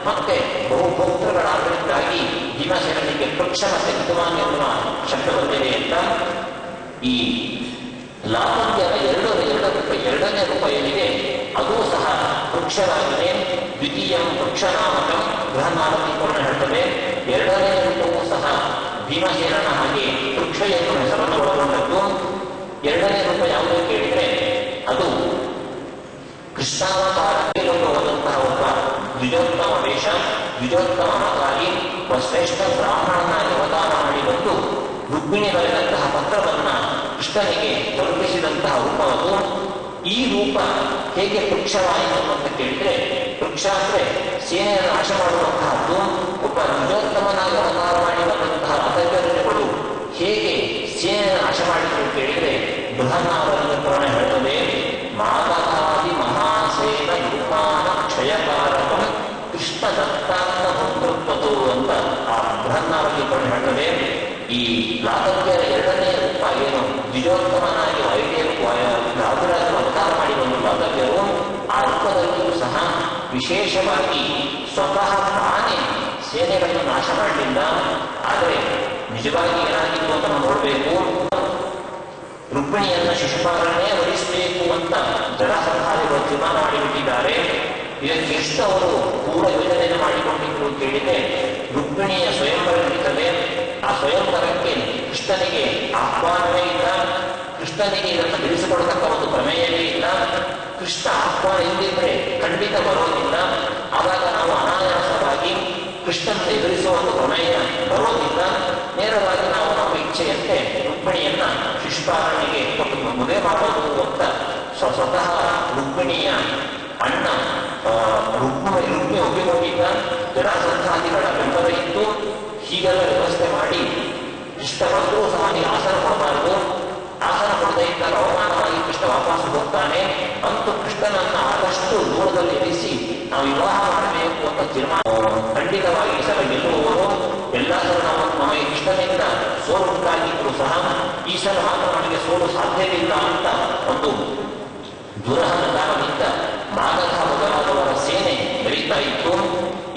ಮತ್ತೆ ಬಹುಭೋಕ್ತೃಗಳಾದ್ದರಿಂದಾಗಿ ಭೀಮಸೇನಿಗೆ ವೃಕ್ಷ ಮತ್ತೆ ಪಿತುಮಾನ್ ಎನ್ನುವ ಶಬ್ದ ಬಂದಿದೆ ಅಂತ. ಈ ಲಾಭವ್ಯದ ಎರಡನೇ ರೂಪ ಏನಿದೆ ಅದೂ ಸಹ ವೃಕ್ಷವಾಗಿದೆ. ದ್ವಿತೀಯ ವೃಕ್ಷನಾಮಕಂ ಬೃಹನ್ನಾವತಿ ಪೂರ್ಣ ಹೇಳ್ತದೆ. ಎರಡನೇ ರೂಪವೂ ಸಹ ಭೀಮಸೇನನ ಹಾಗೆ ವೃಕ್ಷ ಎನ್ನುವ ಹೆಸರನ್ನು ಒಳಗೊಂಡದ್ದು. ಎರಡನೇ ರೂಪ ಯಾವುದು ಕೇಳಿದ್ರೆ ಅದು ಕೃಷ್ಣಾವತಾರಕ್ಕೆ ಹೋದಂತಹ ಒಬ್ಬ ದ್ವಿಜೋತ್ತಮ ವೇಷ, ದ್ವಿಜೋತ್ತಮಕ್ಕಾಗಿ ಶ್ರೇಷ್ಠ ಬ್ರಾಹ್ಮಣನಾಗಿ ಅವತಾರ ಮಾಡಿ ಬಂದು ರುಕ್ಮಿಣಿ ಬರೆದಂತಹ ಪತ್ರವನ್ನ ಕೃಷ್ಣನಿಗೆ ತಲುಪಿಸಿದಂತಹ ರೂಪವದು. ಈ ರೂಪ ಹೇಗೆ ವೃಕ್ಷವಾಯಿತು ಅಂತ ಕೇಳಿದ್ರೆ, ವೃಕ್ಷ ಅಂದ್ರೆ ಸೇನೆಯನ್ನು ನಾಶ ಮಾಡುವಂತಹದ್ದು. ಒಬ್ಬ ದ್ವಿಜೋತ್ತಮನಾಗಿ ಅವತಾರ ಮಾಡಿ ಬಂದಂತಹ ರಾಜಗಳು ಹೇಗೆ ಸೇನೆಯನ್ನು ನಾಶ ಮಾಡಿದ್ರು ಕೇಳಿದ್ರೆ ಬೃಹನ್ನಾವರಣ ಪುರಾಣ ಹೇಳ್ತದೆ. ಮಾತಕಾದಿ ಮಹಾಸೇನ ರೂಪಾನ ಕ್ಷಯಕಾರಕ ಕೃಷ್ಣ ದತ್ತಾಂತ ಭಕ್ತೃತ್ವತು ಅಂತ ಆ ಬೃಹನ್ನಾವತಿ ಪುರಾಣ ಹೇಳ್ತದೆ. ಈ ಲಾಭವ್ಯರ ಎರಡನೇ ರೂಪ ಏನು ದ್ವಿಜೋತ್ತಮನಾಗಿ ರಾಜರಾಜರು ಅವತಾರ ಮಾಡಿ ಬಂದು ಲಾಭವ್ಯರು, ಆ ರೂಪದಲ್ಲಿಯೂ ಸಹ ವಿಶೇಷವಾಗಿ ಸ್ವತಃ ತಾನೇ ಸೇನೆಗಳನ್ನು ನಾಶ ಮಾಡಲಿಲ್ಲ. ಆದರೆ ನಿಜವಾಗಿ ಏನಾಗಿತ್ತು ಅಂತ ನಾವು ನೋಡಬೇಕು. ರುಕ್ಮಿಣಿಯನ್ನ ಶಿಶುಪಾಲನೆ ವಹಿಸಬೇಕು ಅಂತ ಜಡಸಂಹಾರಿಗಳು ತೀರ್ಮಾನ ಮಾಡಿಬಿಟ್ಟಿದ್ದಾರೆ. ಇದಕ್ಕೆ ಎಷ್ಟು ಅವರು ಪೂರ್ವ ಯೋಜನೆಯನ್ನು ಮಾಡಿಕೊಂಡಿದ್ರು ಕೇಳಿದ್ರೆ, ರುಕ್ಮಿಣಿಯ ಸ್ವಯಂವರ ನಡೀತದೆ. ಆ ಸ್ವಯಂವರಕ್ಕೆ ಕೃಷ್ಣನಿಗೆ ಆಹ್ವಾನವೇ ಇಲ್ಲ. ಕೃಷ್ಣನಿಗೆ ಇದನ್ನು ತಿಳಿಸಿಕೊಡತಕ್ಕ ಒಂದು ಪ್ರಮೇಯವೇ ಇಲ್ಲ. ಕೃಷ್ಣ ಆಹ್ವಾನ ಇಲ್ಲಿದ್ರೆ ಖಂಡಿತ ಬರೋದಿಲ್ಲ. ಆವಾಗ ನಾವು ಅನಾಯಾಸವಾಗಿ ಕೃಷ್ಣನ ಎದುರಿಸುವ ಒಂದು ಪ್ರಮೇಯ ಬರೋದಿಲ್ಲ. ನೇರವಾಗಿ ನಾವು ನಮ್ಮ ಇಚ್ಛೆಯಂತೆ ರುಕ್ಮಿಣಿಯನ್ನ ಶಿಶುಪಾಲನೆಗೆ ಮದುವೆ ಮಾಡೋದು ಅಂತ ಸ್ವತಃ ರುಕ್ಮಿಣಿಯ ಅಣ್ಣ ರುಕ್ಮಿ ಒಪ್ಪಿಕೊಂಡಿದ್ದ. ಜಡಸಂಧಾದಿಗಳ ಬೆಂಬಲ ಇತ್ತು. ಹೀಗೆಲ್ಲ ವ್ಯವಸ್ಥೆ ಮಾಡಿ ಕೃಷ್ಣ ಬಂದರೂ ಸಹ ನೀವು ಆಸನ ಕೊಡಬಾರದು, ಆಸನ ಕೊಡದೇ ಇದ್ದಾಗ ಅವಮಾನವಾಗಿ ಕೃಷ್ಣ ವಾಪಸ್ ಹೋಗ್ತಾನೆ. ಅಂತೂ ಕೃಷ್ಣನನ್ನ ಆದಷ್ಟು ದೂರದಲ್ಲಿ ಇರಿಸಿ ನಾವು ವಿವಾಹ ಮಾಡಬೇಕು ಅಂತ ತೀರ್ಮಾನ. ಖಂಡಿತವಾಗಿ ಈ ಸಲ ಗೆಲ್ಲುವವರು ಎಲ್ಲ ಸಲ ನಾವು ನಮಗೆ ಕೃಷ್ಣನಿಂದ ಸೋಲು ಉಂಟಾಗಿದ್ರು ಸಹ ಈ ಸಲ ಮಾತ್ರ ನಮಗೆ ಸೋಲು ಸಾಧ್ಯವಿಲ್ಲ ಅಂತ ಒಂದು ದುರಹಂಕಾರದಿಂದ ಮಾಗಧ ಮೊದಲಾದವರ ಸೇನೆ ಬೆಳೀತಾ ಇತ್ತು.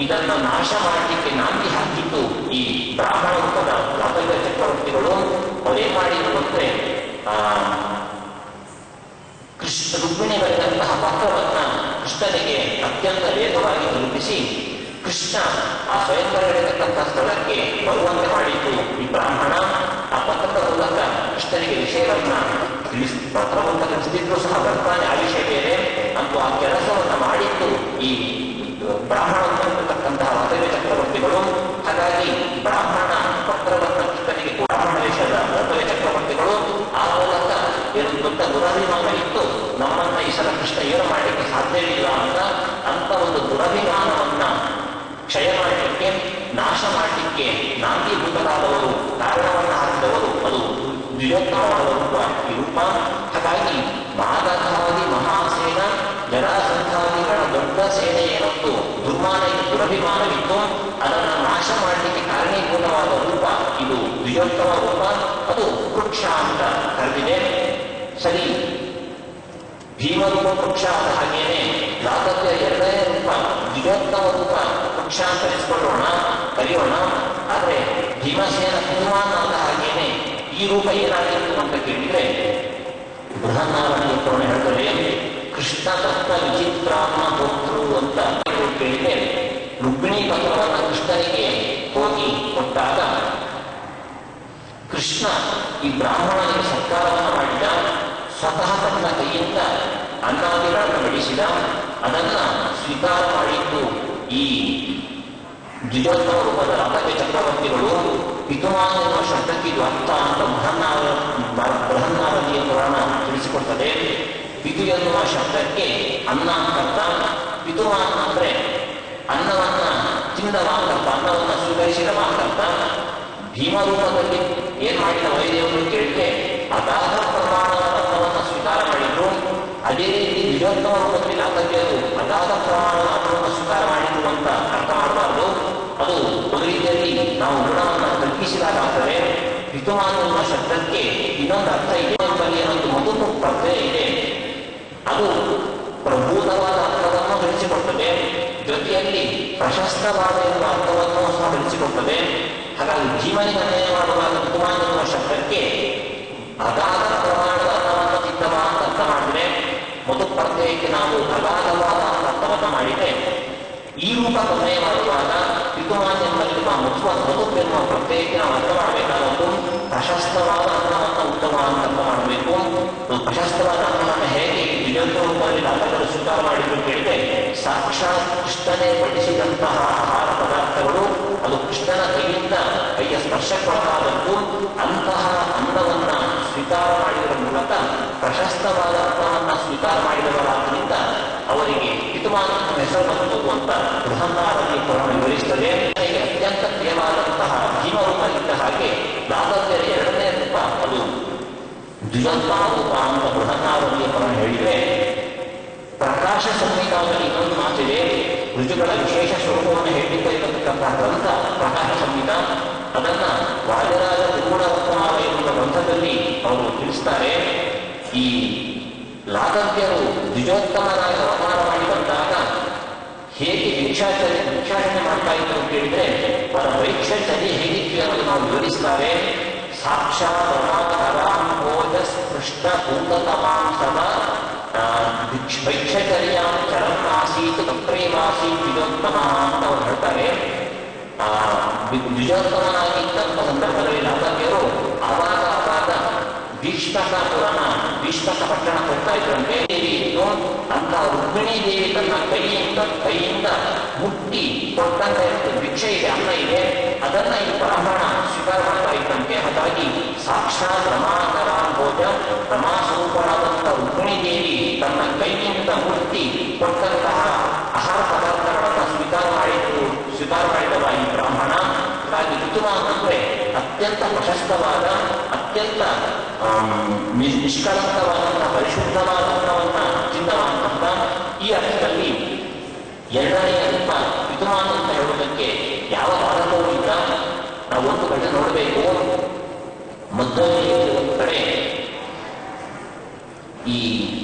ಇದನ್ನು ನಾಶ ಮಾಡಲಿಕ್ಕೆ ನಾಂದಿ ಹಾಕಿದ್ದು ಈ ಬ್ರಾಹ್ಮಣ ರೂಪದ ಲಾಭವ್ಯ ಚಕ್ರವರ್ತಿಗಳು. ಅವರೇನ್ ಮಾಡಿದ್ರು ಅಂದ್ರೆ ರುಕ್ಮಿಣಿ ಬರೆದಂತಹ ಪತ್ರವನ್ನ ಕೃಷ್ಣನಿಗೆ ಅತ್ಯಂತ ವೇಗವಾಗಿ ತಲುಪಿಸಿ ಕೃಷ್ಣ ಆ ಸ್ವಯಂವರ ಇರತಕ್ಕಂತಹ ಸ್ಥಳಕ್ಕೆ ಬರುವಂತೆ ಮಾಡಿದ್ದು ಈ ಬ್ರಾಹ್ಮಣ. ಆ ಪತ್ರದ ಮೂಲಕ ಕೃಷ್ಣನಿಗೆ ವಿಷಯವನ್ನ ಪತ್ರವನ್ನು ತಿಳಿಸಿದ್ರು ಸಹ ಬರ್ತಾನೆ, ಆ ವಿಷಯ ಬೇರೆ ಅಂತೂ ಆ ಕೆಲಸವನ್ನು ಮಾಡಿದ್ದು ಈ ಬ್ರಾಹ್ಮಣ ಅಂತಕ್ಕಂತಹ ಲಾಭವ್ಯ ಚಕ್ರವರ್ತಿಗಳು. ಹಾಗಾಗಿ ಬ್ರಾಹ್ಮಣ ಪತ್ರವನ್ನು ಕೃಷ್ಣನಿಗೆ ಬ್ರಾಹ್ಮಣ ದೇಶದ ಲಾಭವ್ಯ ಚಕ್ರವರ್ತಿಗಳು ಆ ಮೂಲಕ ಏನು ದೊಡ್ಡ ದುರಭಿಮಾನ ಇತ್ತು, ನಮ್ಮನ್ನ ಈ ಸಲ ಕೃಷ್ಣ ಏನು ಮಾಡಲಿಕ್ಕೆ ಸಾಧ್ಯವಿಲ್ಲ ಅಂತ ಒಂದು ದುರಭಿಮಾನವನ್ನ ಕ್ಷಯ ಮಾಡಲಿಕ್ಕೆ, ನಾಶ ಮಾಡಲಿಕ್ಕೆ ನಾಂದೀಭೂತರಾದವರು, ಕಾರಣವನ್ನು ಹಾಕಿದವರು ಅದು ದ್ವಿಜೋತ್ತಮವಾದ ರೂಪ ಈ ರೂಪ. ಹಾಗಾಗಿ ಮಾಗಧಾದಿ ಮಹಾಸ ದ್ವಿಜೋತ್ತಮ ರೂಪ, ಅದು ವೃಕ್ಷ ಅಂತ ಕರೆದಿದೆ. ಸರಿ, ಭೀಮರೂಪ ವೃಕ್ಷ ಆದ ಹಾಗೇನೆ ಲಾತವ್ಯ ಎರಡನೇ ರೂಪ ದ್ವಿಜೋತ್ತಮ ರೂಪ ವೃಕ್ಷ ಅಂತ ಕರೆಯೋಣ. ಆದ್ರೆ ಭೀಮಸೇನ ಹನುಮಾನ್ ಆದ ಹಾಗೇನೆ ಈ ರೂಪ ಏನಾಗಿತ್ತು ಅಂತ ಕೇಳಿದ್ರೆ ಬೃಹನ್ನಾರಾಯಣ ಪುರಾಣ ಹೇಳ್ತಾರೆ, ಕೃಷ್ಣ ತತ್ವ ವಿಚಿತ್ರಾತ್ಮ ಭೋಕ್ತೃ ಅಂತ ಕೇಳಿದ್ರೆ ರುಕ್ಮಿಣಿ ಪತ್ರವನ್ನು ಕೃಷ್ಣನಿಗೆ ಹೋಗಿ ಕೊಟ್ಟಾಗ ಕೃಷ್ಣ ಈ ಬ್ರಾಹ್ಮಣನಿಗೆ ಸತ್ಕಾರವನ್ನು ಮಾಡಿದ. ಸ್ವತಃ ತನ್ನ ಕೈಯಿಂದ ಅನ್ನಾದಿಗಳನ್ನು ಬಡಿಸಿದ. ಅದನ್ನ ಸ್ವೀಕಾರ ಮಾಡಿದ್ದು ಈ ದ್ವಿಜೋತ್ತಮ ರೂಪದ ಲಾತವ್ಯ ಚಕ್ರವರ್ತಿಗಳು. ಪಿತುಮಾನ್ ಎನ್ನುವ ಶಬ್ದಕ್ಕೆ ಇದು ಅರ್ಥ ಅಂತ ಬೃಹನ್ನಾರದಿಯ ಪುರಾಣ ತಿಳಿಸಿಕೊಡ್ತದೆ. ಪಿತು ಎನ್ನುವ ಶಬ್ದಕ್ಕೆ ಅನ್ನ ಅರ್ಥ, ಪಿತುಮಾನ್ ಅಂದ್ರೆ ಅನ್ನವನ್ನ ತಿಂದವ ಅಂತ, ಅನ್ನವನ್ನ ಸ್ವೀಕರಿಸಿದವ ಅಂತ. ಭೀಮರೂಪದಲ್ಲಿ ಏನ್ ಮಾಡಿದ ವೈದ್ಯವನ್ನು ಕೇಳಿದ್ರೆ ಅಗಾಧ ಪ್ರಮಾಣದ ಅನ್ನವನ್ನು ಸ್ವೀಕಾರ ಮಾಡಿದ್ರು. ಅದೇ ರೀತಿ ದ್ವಿಜೋತ್ತಮ ರೂಪದಲ್ಲಿ ಲಾತವ್ಯರು ಅಗಾಧ ಪ್ರಮಾಣದ ಅನ್ನವನ್ನು ಸ್ವೀಕಾರ ಮಾಡಿದ್ರು ಅಂತ ಅರ್ಥ ಮಾಡಬಾರ್ದು. ಅದು ಒಂದು ರೀತಿಯಲ್ಲಿ ನಾವು ಗುಣವನ್ನು ಕಲ್ಪಿಸಿದಾಗ್ತದೆ. ಪಿತುಮಾನ್ ಎನ್ನುವ ಶಬ್ದಕ್ಕೆ ಇನ್ನೊಂದು ಅರ್ಥ ಇದೆ, ಏನೊಂದು ಮಧುಪು ಪ್ರತ್ಯಯ ಇದೆ, ಅದು ಪ್ರಭೂತವಾದ ಅರ್ಥವನ್ನು ತಿಳಿಸಿಕೊಡ್ತದೆ. ಜೊತೆಯಲ್ಲಿ ಪ್ರಶಸ್ತವಾದ ಎನ್ನುವ ಅರ್ಥವನ್ನು ಸಹ ತಿಳಿಸಿಕೊಡ್ತದೆ. ಹಾಗಾಗಿ ಜೀವನಿಗೆ ಅನ್ವಯ ಮಾಡುವಾಗ ಪಿತುಮಾನ್ ಎನ್ನುವ ಶಬ್ದಕ್ಕೆ ಅಗಾಧ ಪ್ರಮಾಣದ ಅನ್ನವನ್ನು ತಿದ್ದವ ಅಂತ ಅರ್ಥ ಮಾಡಿದ್ರೆ, ಮಧು ಪ್ರತ್ಯಯಕ್ಕೆ ನಾವು ಅಗಾಧವಾದ ಅರ್ಥವನ್ನು ಮಾಡಿದ್ರೆ, ಈ ರೂಪ ಅನ್ವಯ ಮಾಡುವಾಗ ಪಿತುಮಾನ್ ಎಂಬಲ್ಲಿ ಮಧು ಎನ್ನುವ ಪ್ರತ್ಯಯಕ್ಕೆ ನಾವು ಅರ್ಥ ಮಾಡಬೇಕಾದದ್ದು ಪ್ರಶಸ್ತವಾದ ಅನ್ನವನ್ನು ಉತ್ತಮ ಅಂತ ಅರ್ಥ ಮಾಡಬೇಕು. ಪ್ರಶಸ್ತವಾದ ಅನ್ನವನ್ನು ಹೇಗೆ ದ್ವಿಜೋತ್ತಮ ರೂಪದಲ್ಲಿ ಲಾತವ್ಯರು ಸ್ವೀಕಾರ ಮಾಡಿದ್ರು ಕೇಳಿದ್ರೆ, ಸಾಕ್ಷಾತ್ ಕೃಷ್ಣನೇ ಬಡಿಸಿದಂತಹ ಆಹಾರ ಪದಾರ್ಥಗಳು, ಅದು ಕೃಷ್ಣನ ಕೈಯ ಸ್ಪರ್ಶಕ್ಕೊಳಗಾದದ್ದು. ಅಂತಹ ಅನ್ನವನ್ನ ಸ್ವೀಕಾರ ಮಾಡಿದ ಮೂಲಕ ಪ್ರಶಸ್ತವಾದ ಅನ್ನವನ್ನು ಸ್ವೀಕಾರ ಮಾಡಿದವರಾದ್ದರಿಂದ ಅವರಿಗೆ ಪಿತುಮಾನ್ ಹೆಸರು ಬಂತು ಅಂತ ಬೃಹನ್ನಾರದಿಯ ಪುರಾಣ ವಿವರಿಸುತ್ತದೆ. ಅತ್ಯಂತ ಪ್ರಿಯವಾದಂತಹ ಭೀಮರೂಪ ಇದ್ದ ಹಾಗೆ ಲಾತವ್ಯರ ಎರಡನೇ ರೂಪ ಅದು ದ್ವಿಜೋತ್ತಮ ರೂಪ ಅಂತ ಬೃಹನ್ನಾರದಿಯ ಪುರಾಣ ಹೇಳಿದ್ರೆ, ಪ್ರಕಾಶ ಸಂಹಿತಾದಲ್ಲಿ ಇನ್ನೊಂದು ಮಾತಿದೆ. ಋತುಗಳ ವಿಶೇಷ ಸ್ವರೂಪವನ್ನು ಹೇಳಿರ್ತಕ್ಕಂತಹ ಗ್ರಂಥ ಪ್ರಕಾಶ ಸಂಹಿತ. ಅದನ್ನ ವಾದಿರಾಜ ತ್ರಿಗುಣರತ್ನಮಾಲ ಎನ್ನುವ ಗ್ರಂಥದಲ್ಲಿ ಅವರು ತಿಳಿಸ್ತಾರೆ. ಈ ಲಾತವ್ಯರು ದ್ವಿಜೋತ್ತಮನಾಗಿ ಅವತಾರ ಮಾಡಿ ಬಂದಾಗ ಹೇಗೆ ಭಿಕ್ಷಾಟನೆ ಮಾಡ್ತಾ ಇದ್ರು ಅಂತ ಹೇಳಿದ್ರೆ, ಅವರ ವೈಕ್ಷರ್ಯ ಹೇಗಿತ್ತು ಅನ್ನೋದು ನಾವು ವಿವರಿಸ್ತಾರೆ. ಸಾಕ್ಷಾತ್ ಸ್ಪೃಷ್ಟ ಪೂತತಮಾಂಸದ ವೈಕ್ಷರ್ಯಾಂ ಚರನ್ನಾಸೀತ್ ತತ್ರೇವಾಸೀತ್ ದ್ವಿಜೋತ್ತಮ ಅಂತ ಅವರು ಹೇಳ್ತಾರೆ. ದ್ವಿಜೋತ್ತಮನಾಗಿದ್ದಂಥ ಸಂದರ್ಭದಲ್ಲಿ ಲಾತವ್ಯರು ಆವಾಗ ಭೀಷ್ಮಕ ಪಟ್ಟಣ ಕೊಡ್ತಾ ಇದ್ರಂತೆ. ಅಂತ ರುಕ್ಮಿಣಿ ದೇವಿ ತನ್ನ ಕೈಯಿಂದ ಮುಟ್ಟಿ ಕೊಟ್ಟಂತ ಭಿಕ್ಷೆ ಇದೆ, ಅನ್ನ ಇದೆ, ಅದನ್ನ ಈ ಬ್ರಾಹ್ಮಣ ಸ್ವೀಕಾರ ಮಾಡ್ತಾ ಇದ್ದಂತೆ. ಹಾಗಾಗಿ ಸಾಕ್ಷಾತ್ ರಮಾಕರಾಂಭೋಜ ರಮಾ ಸ್ವರೂಪರಾದಂಥ ರುಕ್ಮಿಣಿ ದೇವಿ ತನ್ನ ಕೈಯಿಂದ ಮುಟ್ಟಿ ಕೊಟ್ಟಂತಹ ಆಹಾರ ಪದಾರ್ಥಗಳನ್ನು ಸ್ವೀಕಾರ ಮಾಡಿದವ ಈ ಬ್ರಾಹ್ಮಣ. ಹಾಗಾಗಿ ಪಿತುಮಾನ್ ಅಂದ್ರೆ ಅತ್ಯಂತ ಪ್ರಶಸ್ತವಾದ, ಅತ್ಯಂತ ನಿಷ್ಕಳಂಕವಾದಂತಹ ಪರಿಶುದ್ಧವಾದಂಥವನ್ನ ಚಿಂತವಾದಂಥ ಈ ಅರ್ಥದಲ್ಲಿ ಎರಡನೆಯ ರೂಪ ಪಿತುಮಾನ್ ಅಂತ ಹೇಳುವುದಕ್ಕೆ ಯಾವ ಕಾರಣವೂ ಇಲ್ಲ. ನಾವು ಒಂದು ಕಡೆ ನೋಡಬೇಕು. ಮೊದಲನೇ ಒಂದು ಕಡೆ ಈ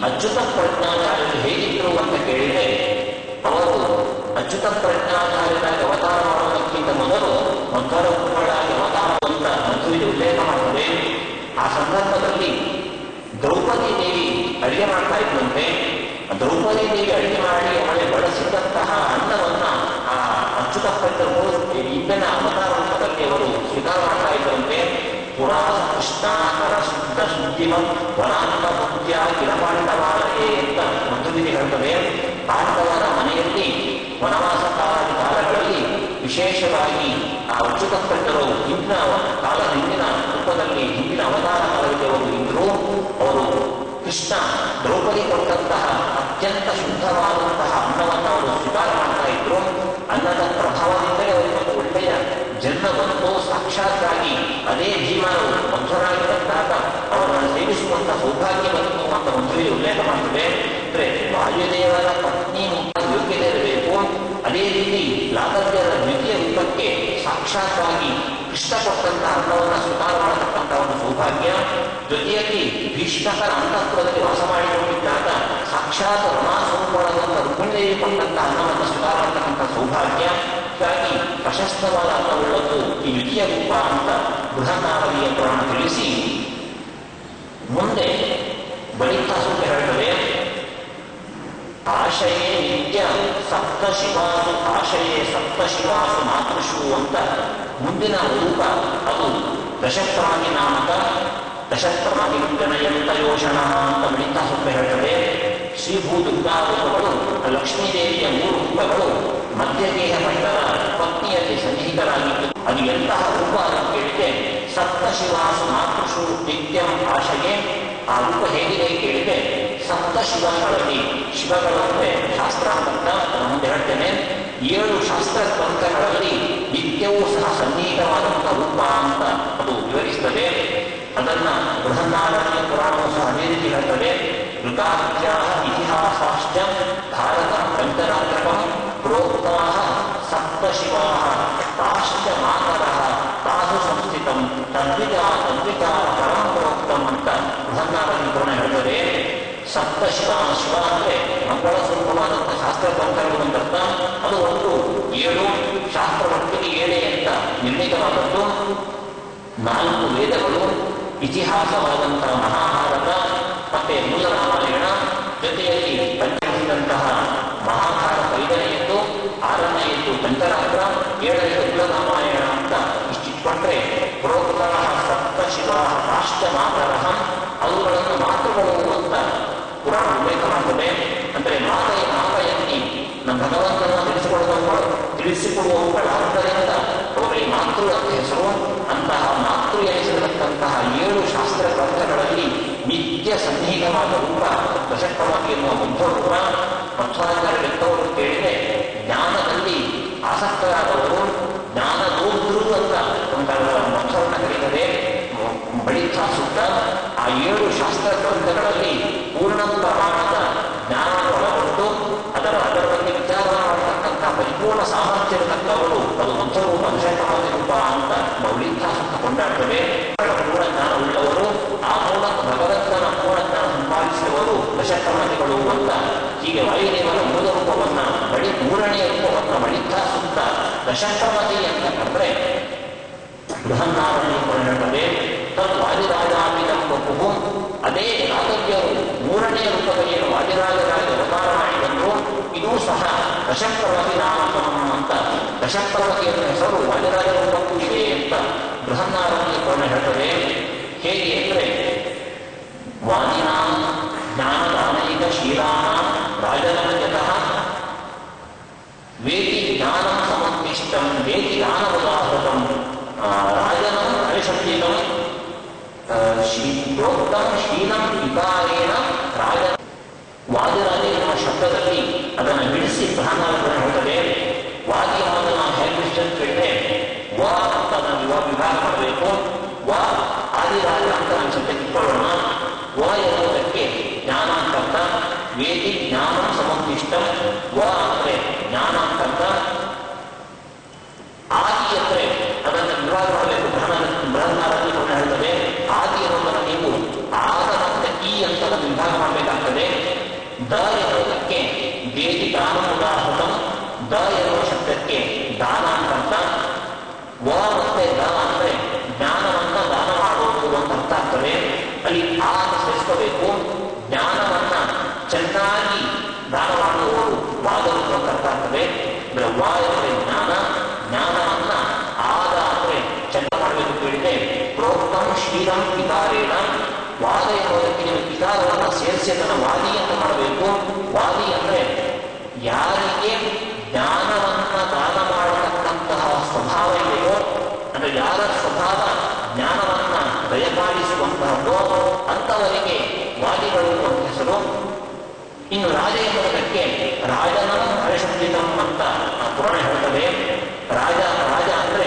ಅಚ್ಯುತ ಪ್ರಜ್ಞಾಚಾರ್ಯರು ಹೇಗಿದ್ರು ಅಂತ ಕೇಳಿದ್ರೆ, ಅವರು ಅಚ್ಯುತ ಪ್ರಜ್ಞಾಚಾರ್ಯರಾಗಿ ಅವತಾರ ಮಾಡುವುದಕ್ಕಿಂತ ಮೊದಲು ಮಧ್ವರೂಪಗಳಾಗಿ ಅವತಾರ ಅಂತ ಮಧ್ವರಿಗೆ ಉಲ್ಲೇಖ ಮಾಡುತ್ತದೆ. ಆ ಸಂದರ್ಭದಲ್ಲಿ ದ್ರೌಪದಿ ದೇವಿ ಅಡಿಗೆ ಮಾಡ್ತಾ ಇದ್ದಂತೆ. ದ್ರೌಪದಿ ದೇವಿ ಅಡಿಗೆ ಮಾಡಿ ಅವಳಿಗೆ ಬಳಸಿದಂತಹ ಅನ್ನವನ್ನ ಆ ಅಚ್ಯುತ ಪ್ರಜ್ಞರು ಇಂದಿನ ಅವತಾರ ರೂಪದಲ್ಲಿ ಅವರು ಸ್ವೀಕಾರ ಮಾಡ್ತಾ ಇದ್ದಂತೆ. ಪುರಾ ಕೃಷ್ಣಾಕರ ಶುದ್ಧ ಶುದ್ಧಿಮಂ ವನಾಂತ ಭಕ್ತ್ಯ ಗಿರಪಾಂಡವಾಲಯೇ ಅಂತ ಮಧ್ವರಿಗೆ ಹೇಳ್ತದೆ. ಪಾಂಡವರ ಮನೆಯಲ್ಲಿ ವನವಾಸ ಕಾಲಗಳಲ್ಲಿ ವಿಶೇಷವಾಗಿ ಆ ಅಚ್ಯುತ ಪ್ರಜ್ಞರು ಹಿಂದಿನ ರೂಪದಲ್ಲಿ ಹಿಂದಿನ ಅವತಾರ ಕಾಲದಲ್ಲಿ ಅವರು ಇದ್ರು. ಅವರು ಕೃಷ್ಣ ದ್ರೌಪದಿ ಕೊಟ್ಟಂತಹ ಅತ್ಯಂತ ಶುದ್ಧವಾದಂತಹ ಅನ್ನವನ್ನು ಅವರು ಸ್ವೀಕಾರ ಮಾಡ್ತಾ ಇದ್ರು. ಅನ್ನದ ಪ್ರಭಾವದಿಂದಲೇ ಅವರಿಗೆ ಒಂದು ಒಳ್ಳೆಯ ಜನ್ಮ ಬಂತು. ಸಾಕ್ಷಾತ್ತಾಗಿ ಅದೇ ಭೀಮರು ಮಧ್ವರಾಗಿದ್ದಾಗ ಅವರನ್ನು ಸೇವಿಸುವಂತ ಸೌಭಾಗ್ಯ ಬಂತು ಅಂತ ಮಧ್ವರಿಗೆ ಉಲ್ಲೇಖ ಮಾಡ್ತದೆ. ಅಂದ್ರೆ ವಾಯುದೇವರ ಪತ್ನಿ ಯೋಗ್ಯತೆ ಇರಬೇಕು. ಅದೇ ರೀತಿ ಲಾತವ್ಯರ ದ್ವಿತೀಯ ರೂಪಕ್ಕೆ ಸಾಕ್ಷಾತ್ತಾಗಿ ಕೃಷ್ಣ ಕೊಟ್ಟಂತಹ ಅನ್ನವನ್ನು ಸ್ವೀಕಾರ ಮಾಡತಕ್ಕಂತಹ ಒಂದು ಸೌಭಾಗ್ಯ, ಜೊತೆಯಲ್ಲಿ ಭೀಷ್ಮಕರ ಅಂತಃಪುರದಲ್ಲಿ ವಾಸ ಮಾಡಿಕೊಂಡಿದ್ದಾಗ ಸಾಕ್ಷಾತ್ ರಮಾಸ್ವರೂಪವಾದಂತಹ ರುಕ್ಮಿಣಿದೇವಿ ಕೊಟ್ಟಂತಹ ಅನ್ನವನ್ನು ಸ್ವೀಕಾರ ಮಾಡತಕ್ಕಂಥ ಸೌಭಾಗ್ಯ, ಹೀಗಾಗಿ ಪ್ರಶಸ್ತವಾದ ಅನ್ನವುಳ್ಳದ್ದು ಈ ದ್ವಿತೀಯ ರೂಪ ಅಂತ ಬೃಹನ್ನಾವಲಿಯ ಪುರಾಣ ತಿಳಿಸಿ ಮುಂದೆ ಬಳಿಕಾಸುರ ಹೇಳ್ತದೆ, ಆಶಯೇ ನಿತ್ಯ ಸಪ್ತ ಶಿವಾಸು ಆಶಯೇ ಸಪ್ತ ಶಿವಾಸು ಮಾತೃಷು ಅಂತ ಮುಂದಿನ ರೂಪ ಅದು ದಶಪ್ರಾಣಿ ನಾಮಕ ದಶಪ್ರಾಣಿ ಗಣಯಂತಯೋಷಣ ಅಂತ ಬಳಿಕಾಸುರ ಹೇಳ್ತದೆ. ಶ್ರೀಭೂ ದುರ್ಗಾ ರೂಪಗಳು ಲಕ್ಷ್ಮೀದೇವಿಯ 3 ರೂಪಗಳು ಮಧ್ಯದೇಹ ಮಂಡಲ ಪತ್ನಿಯಲ್ಲಿ ಸನ್ನಿಹಿತರಾಗಿದ್ದು ಅದು ಎಂತಹ ರೂಪ ಅಂತ ಕೇಳಿದೆ. ಸಪ್ತ ಶಿವಾಸು ಮಾತೃಷು ನಿತ್ಯಂ ಆಶಯೇ, ಆ ರೂಪ ಹೇಗಿದೆ ಕೇಳಿದೆ. ಸಪ್ತ ಶಿವಗಳಲ್ಲಿ ಶಿವಗಳಂತೆ ಶಾಸ್ತ್ರಾಂತ ಮುಂದೆ ಹೇಳ್ತೇನೆ, 7 ಶಾಸ್ತ್ರ ಗ್ರಂಥಗಳಲ್ಲಿ ನಿತ್ಯವೂ ಸಹ ಸನ್ನಿಹಿತವಾದಂತಹ ರೂಪ ಅಂತ ಅದು ವಿವರಿಸ್ತದೆ. ಅದನ್ನ ಬೃಹನ್ನಾರಣ್ಯ ಪುರಾಣವು ಸಹ ಅದೇ ರೀತಿ ಹೇಳ್ತದೆ. ಋತಾಖ್ಯಾ ಇತಿಹಾಸಾಶ್ಚ ಭಾರತ ಪಂಚರಾತ್ರಕಂ ಪ್ರೋಕ್ತಾಃ ಸಪ್ತ ಶಿವಾಃ ತಾಶ್ಚ ಮಾತರಃ ತಾಸು ಸಂಸ್ಥಿತಂ ತದ್ವಿಚಾರ ಪರಂ ಪ್ರೋಕ್ತಂ ಅಂತ ಬೃಹನ್ನಾರಣ್ಯ ಪುರಾಣ ಹೇಳ್ತದೆ. ಸಪ್ತ ಶಿವ ಅಂದ್ರೆ ಮಂಗಳ ಸ್ವರೂಪವಾದಂತಹ ಶಾಸ್ತ್ರ ಗ್ರಂಥಗಳು ಅಂತರ್ಥ. ಅದು ಒಂದು 7 ಶಾಸ್ತ್ರ ಒಟ್ಟಿಗೆ 7 ಅಂತ ನಿರ್ಣೀತವಾದದ್ದು. 4 ವೇದಗಳು, ಇತಿಹಾಸವಾದಂತಹ ಮಹಾಭಾರತ, ಮತ್ತೆ ಮೂಲ ರಾಮಾಯಣ, ಜೊತೆಯಲ್ಲಿ ಪಂಚಮಂತಹ ಮಹಾಭಾರತ 5ನೆಯದ್ದು, 6ನೆಯದ್ದು ಪಂಚರಾತ್ರ, 7ನೆಯದ್ದು ಮೂಲ ರಾಮಾಯಣ ಅಂತ ಇಷ್ಟಿಟ್ಕೊಂಡ್ರೆ ಪ್ರೋಕ್ತಃ ಸಪ್ತ ಶಿವಾಃ ತಾಶ್ಚ ಮಾತರಃ, ಅವುಗಳನ್ನು ಮಾತೃಗಳು ಅಂತ ಪುರಾಣ ಉಲ್ಲೇಖ ಮಾಡ್ತದೆ. ಅಂದರೆ ಮಾತೆಯಲ್ಲಿ ನಮ್ಮ ಭಗವಂತನನ್ನು ತಿಳಿಸಿಕೊಡುವವುಗಳಾದ್ದರಿಂದ ಅವುಗಳಿಗೆ ಮಾತೃ ಅಂತ ಹೆಸರು. ಅಂತಹ ಮಾತೃ ಎನಿಸಿರತಕ್ಕಂತಹ 7 ಶಾಸ್ತ್ರ ಗ್ರಂಥಗಳಲ್ಲಿ ನಿತ್ಯ ಸನ್ನಿಹಿತವಾದ ರೂಪ ದಶಪ್ರಮಾದಿ ಎನ್ನುವ ಬುದ್ಧ ರೂಪ. ಮಧ್ವಾಚಾರ್ಯರೆಂತವರು ಕೇಳಿದೆ, ಜ್ಞಾನದಲ್ಲಿ ಆಸಕ್ತರಾದವರು ಜ್ಞಾನದೋದ್ರು ಅಂತ ಮಧ್ವರನ್ನ ಕರೀತದೆ. ಬಳಿಕ ಸುತ್ತ ಆ 7 ಶಾಸ್ತ್ರ ಗ್ರಂಥಗಳಲ್ಲಿ ಪೂರ್ಣ ಪ್ರಮಾಣದ ಜ್ಞಾನ ಒಳಗೊಂಡು ಅದರ ಬಗ್ಗೆ ವಿಚಾರ ಮಾಡತಕ್ಕಂಥ ಪರಿಪೂರ್ಣ ಸಾಮರ್ಥ್ಯ ಇರತಕ್ಕವರು ಅದು ಮಧ್ವರೂಪ ದಶಪ್ರಮಾದಿ ರೂಪ ಅಂತ ಬಳಿಕಾಸುತ್ತ ಕೊಂಡಾಡ್ತದೆ. ಪೂರ್ಣ ಜ್ಞಾನ ಉಳ್ಳವರು, ಆ ಮೂಲಕ ಭಗವಂತನ ಪೂರ್ಣ ಜ್ಞಾನ ಸಂಪಾದಿಸಿದವರು ದಶಪ್ರಮಾದಿಗಳು ಅಂತ. ಹೀಗೆ ವಾಯುದೇವರ ಮೂಲ ರೂಪವನ್ನ 3ನೇ ರೂಪವನ್ನ ಬಳಿಕಾಸುತ್ತ ದಶಪ್ರಮಾದಿ ಅಂತ ಕರೆದ್ರೆ ಬೃಹನ್ನಾರಣ್ಯ ಹೇಳ್ತದೆ. ತತ್ ವಾದಿರಾಜಾಪಿತಂ ವಪುಃ, ಅದೇ ರಾಘವ್ಯರು 3ನೇ ರೂಪದಲ್ಲಿ ವಾದಿರಾಜರಾಗಿ ಅವತಾರ ಮಾಡಿದರು. ಇದೂ ಸಹ ದಶಪ್ರವತಿ ನಾಮಕಂ ಅಂತ, ದಶಪ್ರವತಿ ಎನ್ನುವ ಹೆಸರು ವಾದಿರಾಜ ರೂಪಕ್ಕೂ ಇದೆ ಅಂತ ಬೃಹನ್ನಾರಣ್ಯ ಹೇಳ್ತದೆ. ಹೇಗೆ ಅಂದರೆ ವಾದಿನಾಂ ಜ್ಞಾನದಾನೈಕ ಶೀಲಾನಾಂ ರಾಜನಂಜತಃ ವೇದಿ ಜ್ಞಾನಂ ಸಮನ್ವಿಷ್ಟಂ ವೇದಿ ಜ್ಞಾನವದಾಹೃತಂ ರಾಜನಂ ಹರಿಶಬ್ದಿತಂ ಪ್ರೋಕ್ತಂ ಶೀಲಂ ವಿಕಾರೇಣ ರಾಜ. ವಾದಿರಾಜ ಎನ್ನುವ ಶಬ್ದದಲ್ಲಿ ಅದನ್ನು ಬಿಡಿಸಿ ಬೃಹನ್ನಾರಣ್ಯ ಹೇಳ್ತದೆ. ವಾದಿ ಅನ್ನೋದು ನಾವು ಹೇಗೆ ಕೇಳಿದ್ರೆ ವ ಅಂತ ನಾವು ವಿಭಾಗ ಮಾಡಬೇಕು. ವ ಆದಿರಾಜ ಅಂತ ನಾವು ಶಬ್ದ ಕಿತ್ಕೊಳ್ಳೋಣ. ವ ಎನ್ನುವುದಕ್ಕೆ ಜ್ಞಾನ ಅಂತರ್ಥ, ವೇದಿ ಜ್ಞಾನ ಸಮನ್ವಿಷ್ಟ. ವ ಅಂದ್ರೆ ಜ್ಞಾನ ಅಂತರ್ಥ. ಆದಿ ಅಂದ್ರೆ ಅದನ್ನು ವಿಭಾಗ ಮಾಡಬೇಕು. ಬೃಹನ್ನಾರಣ್ಯ ಹೇಳ್ತದೆ ಆದಿ ಎನ್ನುವುದನ್ನು ನೀವು ಆದ ಮತ್ತೆ ಈ ಅಂತ ವಿಭಾಗ ಮಾಡಬೇಕಾಗ್ತದೆ. ದ ಎನ್ನುವುದಕ್ಕೆ ವೇದಿ ದಾನ ಉದಾಹೃತಂ, ದ ಎನ್ನುವ ಶಬ್ದಕ್ಕೆ ದಾನ ಅಂತರ್ಥ. ವ ಮತ್ತೆ ದ ಅಂದ್ರೆ ಜ್ಞಾನವನ್ನ ದಾನ ಮಾಡುವುದು ಅಂತ ಅರ್ಥ ಆಗ್ತದೆ. ಅಲ್ಲಿ ಆ ಸೇರಿಸಬೇಕು. ಜ್ಞಾನವನ್ನ ಚೆನ್ನಾಗಿ ದಾನ ಮಾಡುವವರು ವಾದರು ಅಂತ ಅರ್ಥ ಆಗ್ತದೆ. ವ ಎಂದರೆ ಜ್ಞಾನ, ಜ್ಞಾನವನ್ನ ಆದ ಅಂದ್ರೆ ಚೆನ್ನ ಮಾಡಬೇಕು ಕೇಳಿದೆ. ಪ್ರೋಕ್ತಂ ಶೀಲಂ ವಿಕಾರೇಣ, ವಾದ ಎನ್ನುವುದಕ್ಕೆ ನೀವು ವಿಕಾರವನ್ನು ಸೇರಿಸಿ ಅದನ್ನು ವಾದಿ ಅಂತ ಮಾಡಬೇಕು. ವಾದಿ ಅಂದ್ರೆ ಯಾರಿಗೆ ಜ್ಞಾನವನ್ನ ದಾನ ಮಾಡತಕ್ಕಂತಹ ಸ್ವಭಾವ ಇದೆಯೋ, ಅಂದ್ರೆ ಯಾರ ಸ್ವಭಾವ ಜ್ಞಾನವನ್ನ ದಯಪಾಲಿಸುವಂತಹದ್ದು ಅಂತವರಿಗೆ ವಾದಿಗಳು ಅಂತ ಹೆಸರು. ಇನ್ನು ರಾಜ ಎನ್ನುವುದಕ್ಕೆ ರಾಜನಂ ಹರಿಶಬ್ದಿತಂ ಅಂತ ಪುರಾಣ ಹೇಳ್ತದೆ. ರಾಜ ಅಂದ್ರೆ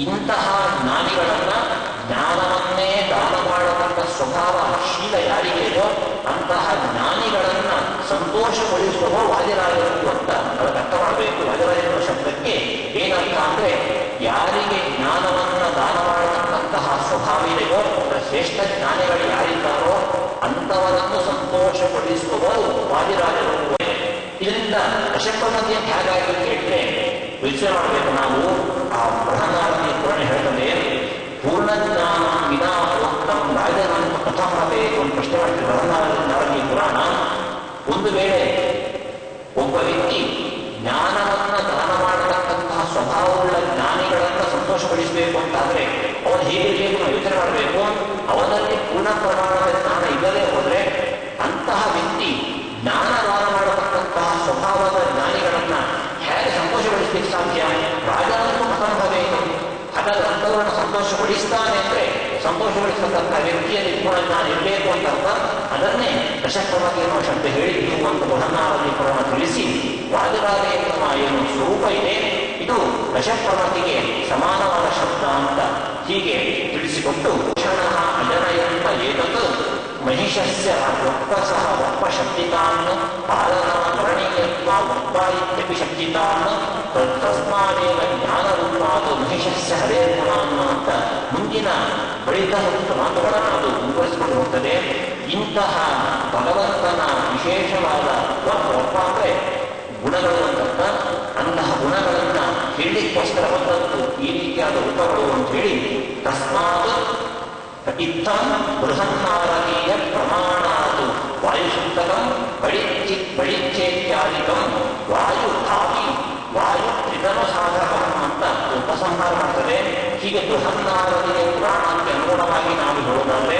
ಇಂತಹ ಜ್ಞಾನಿಗಳನ್ನ ಜ್ಞಾನವನ್ನೇ ದಾನ ಮಾಡತಕ್ಕ ಸ್ವಭಾವ ಶೀಲ ಯಾರಿಗೆಯೋ ಅಂತಹ ಜ್ಞಾನಿಗಳನ್ನ ಸಂತೋಷಗೊಳಿಸುವ ವಾದಿರಾಜರು ಅಂತ ಅದಕ್ಕೆ ಅರ್ಥ ಮಾಡಬೇಕು. ವಾದಿರಾಜ ಶಬ್ದಕ್ಕೆ ಅದಕ್ಕೆ ಏನರ್ಥ ಅಂದ್ರೆ ಯಾರಿಗೆ ಜ್ಞಾನವನ್ನು ದಾನ ಮಾಡತಕ್ಕಂತಹ ಸ್ವಭಾವ ಇದೆಯೋ, ಶ್ರೇಷ್ಠ ಜ್ಞಾನಿಗಳು ಯಾರಿದ್ದಾರೋ ಅಂಥವರನ್ನು ಸಂತೋಷಪಡಿಸುವವರು ವಾದಿರಾಜರು. ಇದರಿಂದ ದಶಪ್ರಮತಿಯ ಹೇಗಾಗಿ ಕೇಳಿದ್ರೆ ವಿಚಾರ ಮಾಡಬೇಕು ನಾವು. ಆ ಬೃಹನ್ನಾರದಿಯ ಪುರಾಣ ಹೇಳ್ತದೆ, ಪೂರ್ಣಜ್ಞಾನ ವಿನಾ ಉತ್ತಮ ರಾಜನನ್ನು ಕಥಾ ಮಾಡಬೇಕು ಅಂತ ಪ್ರಶ್ನೆ ಮಾಡ್ತೀವಿ. ಬೃಹನ್ನಾರದಿಯ ಪುರಾಣ, ಒಂದು ವೇಳೆ ಒಬ್ಬ ವ್ಯಕ್ತಿ ಜ್ಞಾನವನ್ನು ದಾನ ಮಾಡತಕ್ಕಂತಹ ಸ್ವಭಾವವುಳ್ಳ ಜ್ಞಾನಿಗಳನ್ನು ಸಂತೋಷಪಡಿಸಬೇಕು ಅಂತಾದ್ರೆ ಅವನು ಹೇಗಿರಬೇಕು ನಾವು ಯೋಚನೆ ಮಾಡಬೇಕು. ಅವನಲ್ಲಿ ಪೂರ್ಣ ಪ್ರಮಾಣದ ಜ್ಞಾನ ಇಲ್ಲದೆ ಹೋದರೆ ಅಂತಹ ವ್ಯಕ್ತಿ ಜ್ಞಾನ ದಾನ ಮಾಡತಕ್ಕಂತಹ ಸ್ವಭಾವದ ಜ್ಞಾನಿಗಳನ್ನ ಹೇಗೆ ಸಂತೋಷಪಡಿಸಲಿಕ್ಕೆ ಸಾಧ್ಯ? ರಾಜನನ್ನು ಮತಂಭವೇನು. ಹಾಗಾದ್ರೆ ಅಂಥವರನ್ನು ಸಂತೋಷಪಡಿಸ್ತಾನೆ ಅಂದ್ರೆ ಸಂತೋಷಪಡಿಸತಕ್ಕಂಥ ವ್ಯಕ್ತಿಯಲ್ಲಿ ಪೂರ್ಣ ಜ್ಞಾನ ಇರಬೇಕು ಅಂತ ಅರ್ಥ. ಅದನ್ನೇ ದಶಪ್ರಮತಿ ಎನ್ನುವ ಶಬ್ದ ಹೇಳಿದ್ದು ಅಂತ ಬೃಹನ್ನಾರದಿ ಪುರಾಣ ತಿಳಿಸಿ, ವಾದಿರಾಜ ಎನ್ನುವ ಏನು ಸ್ವರೂಪ ಇದೆ ಇದು ದಶಪ್ರಮತಿಗೆ ಸಮಾನವಾದ ಶಬ್ದ ಅಂತ ಹೀಗೆ ತಿಳಿಸಿಕೊಟ್ಟು, ಕ್ಷಣಃ ಅಜನಯಂತ ಏತತ್ ಮಹಿಷಸ್ಯ ವಕ್ಪಸಃ ವಕ್ಪಶಬ್ದಿತಾನ್ ಪಾಲನಕರಣೀಯತ್ವ ವಕ್ಪ ಇತ್ಯಪಿ ಶಬ್ದಿತಾನ್ ತಸ್ಮಾದೇವ ಜ್ಞಾನರೂಪಾದು ಮಹಿಷಸ್ಯ ಹರೇರ್ಗುಣಾನ್ ಅಂತ ಮುಂದಿನ ಬಳಿಕ ಮಾತುಗಳನ್ನು ಅದು ಮುಂದುವರಿಸಿಕೊಂಡು ಹೋಗ್ತದೆ. ಇಂತಹ ಭಗವಂತನ ವಿಶೇಷವಾದ ವಕ್ಪ ಅಂದ್ರೆ ಗುಣಗಳು ಅಂತ, ಅಂತಹ ಗುಣಗಳನ್ನು ಹೇಳಲಿಕ್ಕೋಸ್ಕರ ಬಂದದ್ದು ಈ ರೀತಿಯಾದ ರೂಪಗಳು ಅಂತ ಹೇಳಿ, ತಸ್ಮಾತ್ ಇತ್ತಂ ಬೃಹನ್ನಾರದೀಯ ಪ್ರಮಾಣಾತ್ ವಾಯುಶುದ್ಧಕಂ ಬಳಿಚ್ಛೇತ್ಯಾದಿಕಂ ವಾಯು ಭಾವಿ ವಾಯು ತ್ರಿತಮ ಸಾಧಕಂ ಅಂತ ಉಪಸಂಹಾರ ಮಾಡ್ತದೆ. ಹೀಗೆ ಬೃಹನ್ನಾರದೀಯ ಪುರಾಣಕ್ಕೆ ಅನುಗುಣವಾಗಿ ನಾವು ಹೇಳೋದಾದ್ರೆ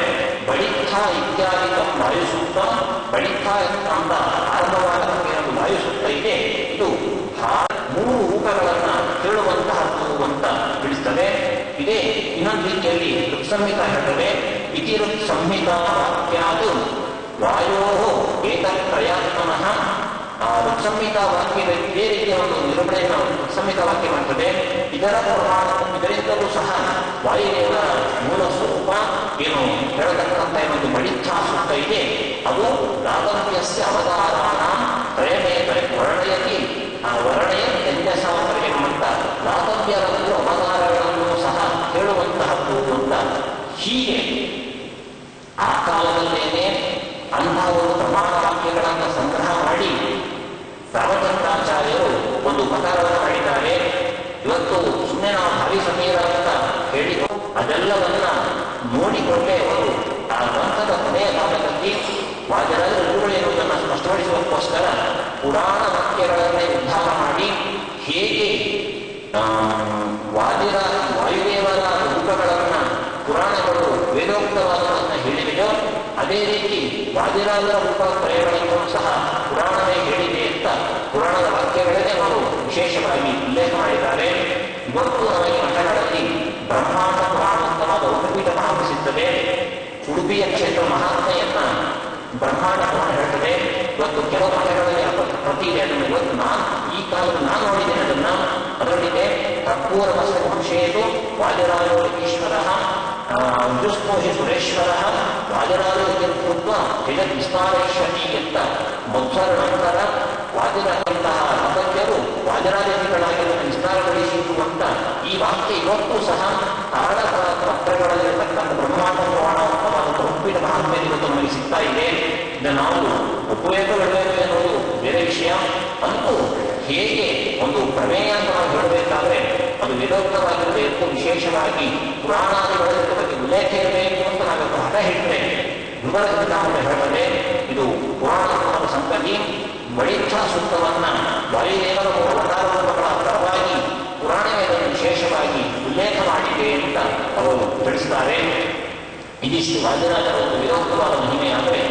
ಬಳಿತ್ಥ ಇತ್ಯಾದಿಕಂ ವಾಯುಸೂಕ್ತಂ, ಬಳಿತ್ಥ ಅಂತ ಆರಂಭವಾಗಕ್ಕೆ ಒಂದು ವಾಯುಸೂಕ್ತ ಇದೆ. ಇದು ಮೂರು ರೂಪಗಳನ್ನು ಹೇಳುವಂತಹದ್ದು ಅಂತ ತಿಳಿಸ್ತದೆ. ಇದೇ ಇನ್ನೊಂದು ರೀತಿಯಲ್ಲಿ ಋಕ್ಸಂಹಿತ ಹೇಳ್ತದೆ, ಇತಿ ಋಕ್ಸಂಹಿತಾ ವಾಕ್ಯಾದು ವಾಯೋ ಏತತ್ರಯಾತ್ಮನಃ. ಆ ಋಕ್ಸಂಹಿತಾ ವಾಕ್ಯದ ಇದೇ ರೀತಿಯ ಒಂದು ನಿರೂಪಣೆಯನ್ನು ಋಕ್ಸಂಹಿತಾ ವಾಕ್ಯ ಮಾಡ್ತದೆ. ಇದರ ಪ್ರಮಾಣ ಇದರಿಂದಲೂ ಸಹ ವಾಯುದೇವರ ಮೂಲ ಸ್ವರೂಪ ಏನು ಹೇಳತಕ್ಕಂಥ ಒಂದು ಬಳಿತ್ಥ ಸೂಕ್ತ ಇದೆ, ಅದು ದಾದಂತ್ಯಸ್ಯ ಅವತಾರಾಣ ತ್ರಯಮೇತ ವರ್ಣಯತಿ. ಆ ವರ್ಣಯ ಯಜ್ಞಸಾಮರ್ಥ್ಯ ಅಂತ ದಾತವ್ಯರನ್ನು ಅವತಾರಗಳನ್ನು ಸಹ ಹೇಳುವಂತಹದ್ದು ಅಂತ. ಹೀಗೆ ಆ ಕಾಲದಲ್ಲೇನೆ ಅಂತಹ ಒಂದು ಪ್ರಮಾಣ ವಾಕ್ಯಗಳನ್ನು ಸಂಗ್ರಹ ಮಾಡಿ ರಾಮಚಂದ್ರಾಚಾರ್ಯರು ಒಂದು ಉಪಕಾರವನ್ನು ಮಾಡಿದ್ದಾರೆ. ಇವತ್ತು ಸುಮ್ಮನೆ ನಾವು ಭಾವಿ ಸಮೀರ ಅಂತ ಹೇಳಿ ಅದೆಲ್ಲವನ್ನ ನೋಡಿಕೊಂಡೇ ಅವರು ಆ ಗ್ರಂಥದ ಕೊನೆಯ ಭಾಗದಲ್ಲಿ ವಾದಿರಾಜರು ಇರುವುದನ್ನು ಸ್ಪಷ್ಟಪಡಿಸುವುದಕ್ಕೋಸ್ಕರ ಪುರಾಣ ವಾಕ್ಯಗಳನ್ನೇ ಉದ್ಧಾರ ಮಾಡಿ ಹೇಗೆ ವಾಯುದೇವರ ರೂಪಗಳನ್ನು ಪುರಾಣಗಳು ವೇದೋಕ್ತವಾದವನ್ನು ಹೇಳಿದೆಯೋ ಅದೇ ರೀತಿ ವಾದಿರಾಜರ ರೂಪತ್ರಯಗಳನ್ನು ಸಹ ಪುರಾಣವೇ ಹೇಳಿದೆ ಅಂತ ಪುರಾಣದ ವಾಕ್ಯಗಳನ್ನೇ ಅವರು ವಿಶೇಷವಾಗಿ ಉಲ್ಲೇಖ ಮಾಡಿದ್ದಾರೆ. ಇವತ್ತು ನಮಗೆ ಮಠಗಳಲ್ಲಿ ಬ್ರಹ್ಮಾಂಡ ಪುರಾಣೋತ್ತಮವಾದ ಉಪಪೀಠ ಮಹಾಪಿಸುತ್ತದೆ. ಉಡುಪಿಯ ಕ್ಷೇತ್ರ ಮಹಾತ್ಮೆಯನ್ನ ಬ್ರಹ್ಮಾಂಡ ಪುರಾಣ ಹೇಳ್ತದೆ. ಇವತ್ತು ಕೆಲವು ಮಠಗಳಲ್ಲಿ ಪ್ರತಿ ಇದೆ. ಅದನ್ನು ಇವತ್ತು ಈ ಕಾಲದಲ್ಲಿ ನಾನು ನೋಡಿದ್ದೇನೆ. ಅದರಲ್ಲಿದೆ ಕರ್ಪೂರವಸ್ತು ವಂಶೇತು ವಾದಿರಾಜೋ ಈಶ್ವರ ವಿದುಸ್ಪೋಹಿ ಸುರೇಶ್ವರ ವಾದಿರಾಜೋ ಕೃತ್ವ ಜಗತ್ ವಿಸ್ತಾರೇಶ್ವರಿ ಅಂತ ಮೊದಲ ನಂತರ ವಾದಿರಾಜಂತಹ ರಾಜಕೀಯರು ವಾದಿರಾಜಗಳಾಗಿರುವ ವಿಸ್ತಾರಗೊಳಿಸಿತು ಅಂತ ಈ ವಾಕ್ಯ ಇವತ್ತು ಸಹ ಕಾರಣ ಪತ್ರಗಳಲ್ಲಿರತಕ್ಕಂಥ ಬ್ರಹ್ಮಾಂಡ ಪುರಾಣೋತ್ತಮವಾದ ಉಪಪೀಠ ಮಹಾತ್ಮೆ ಇವತ್ತು ನಮಗೆ ಸಿಗ್ತಾ ಇದೆ. ಇದನ್ನು ನಾವು ಉಪಯೋಗಗೊಳ್ಳಬೇಕು ಎನ್ನುವುದು ಬೇರೆ ವಿಷಯ. ಅಂತೂ ಹೇಗೆ ಒಂದು ಪ್ರಮೇಯ ಅಂತ ನಾವು ಹೇಳಬೇಕಾದ್ರೆ ಅದು ವೇದೋಕ್ತವಾಗಿರಬೇಕು, ವಿಶೇಷವಾಗಿ ಪುರಾಣಾದಿಗಳ ಬಗ್ಗೆ ಉಲ್ಲೇಖ ಇರಬೇಕು ಅಂತ ನಾವೊಂದು ಹಠ ಹಿಡಿದ್ರೆ ವಿವರದಿಂದ ಅಂತ ಹೇಳ್ತದೆ. ಇದು ಪುರಾಣ ಸಂಗತಿ. ಬಳಿತ್ಥ ಸೂಕ್ತವನ್ನ ವಾಯುದೇವರ ಅವತಾರಗಳ ಪರವಾಗಿ ಪುರಾಣವೇ ವಿಶೇಷವಾಗಿ ಉಲ್ಲೇಖ ಮಾಡಿದೆ ಅಂತ ಅವರು ತಿಳಿಸಿದ್ದಾರೆ. ಇದಿಷ್ಟು ವಾದಿರಾಜರ ಒಂದು ವಿರೋಧವಾದ ಮಹಿಮೆಯಾದರೆ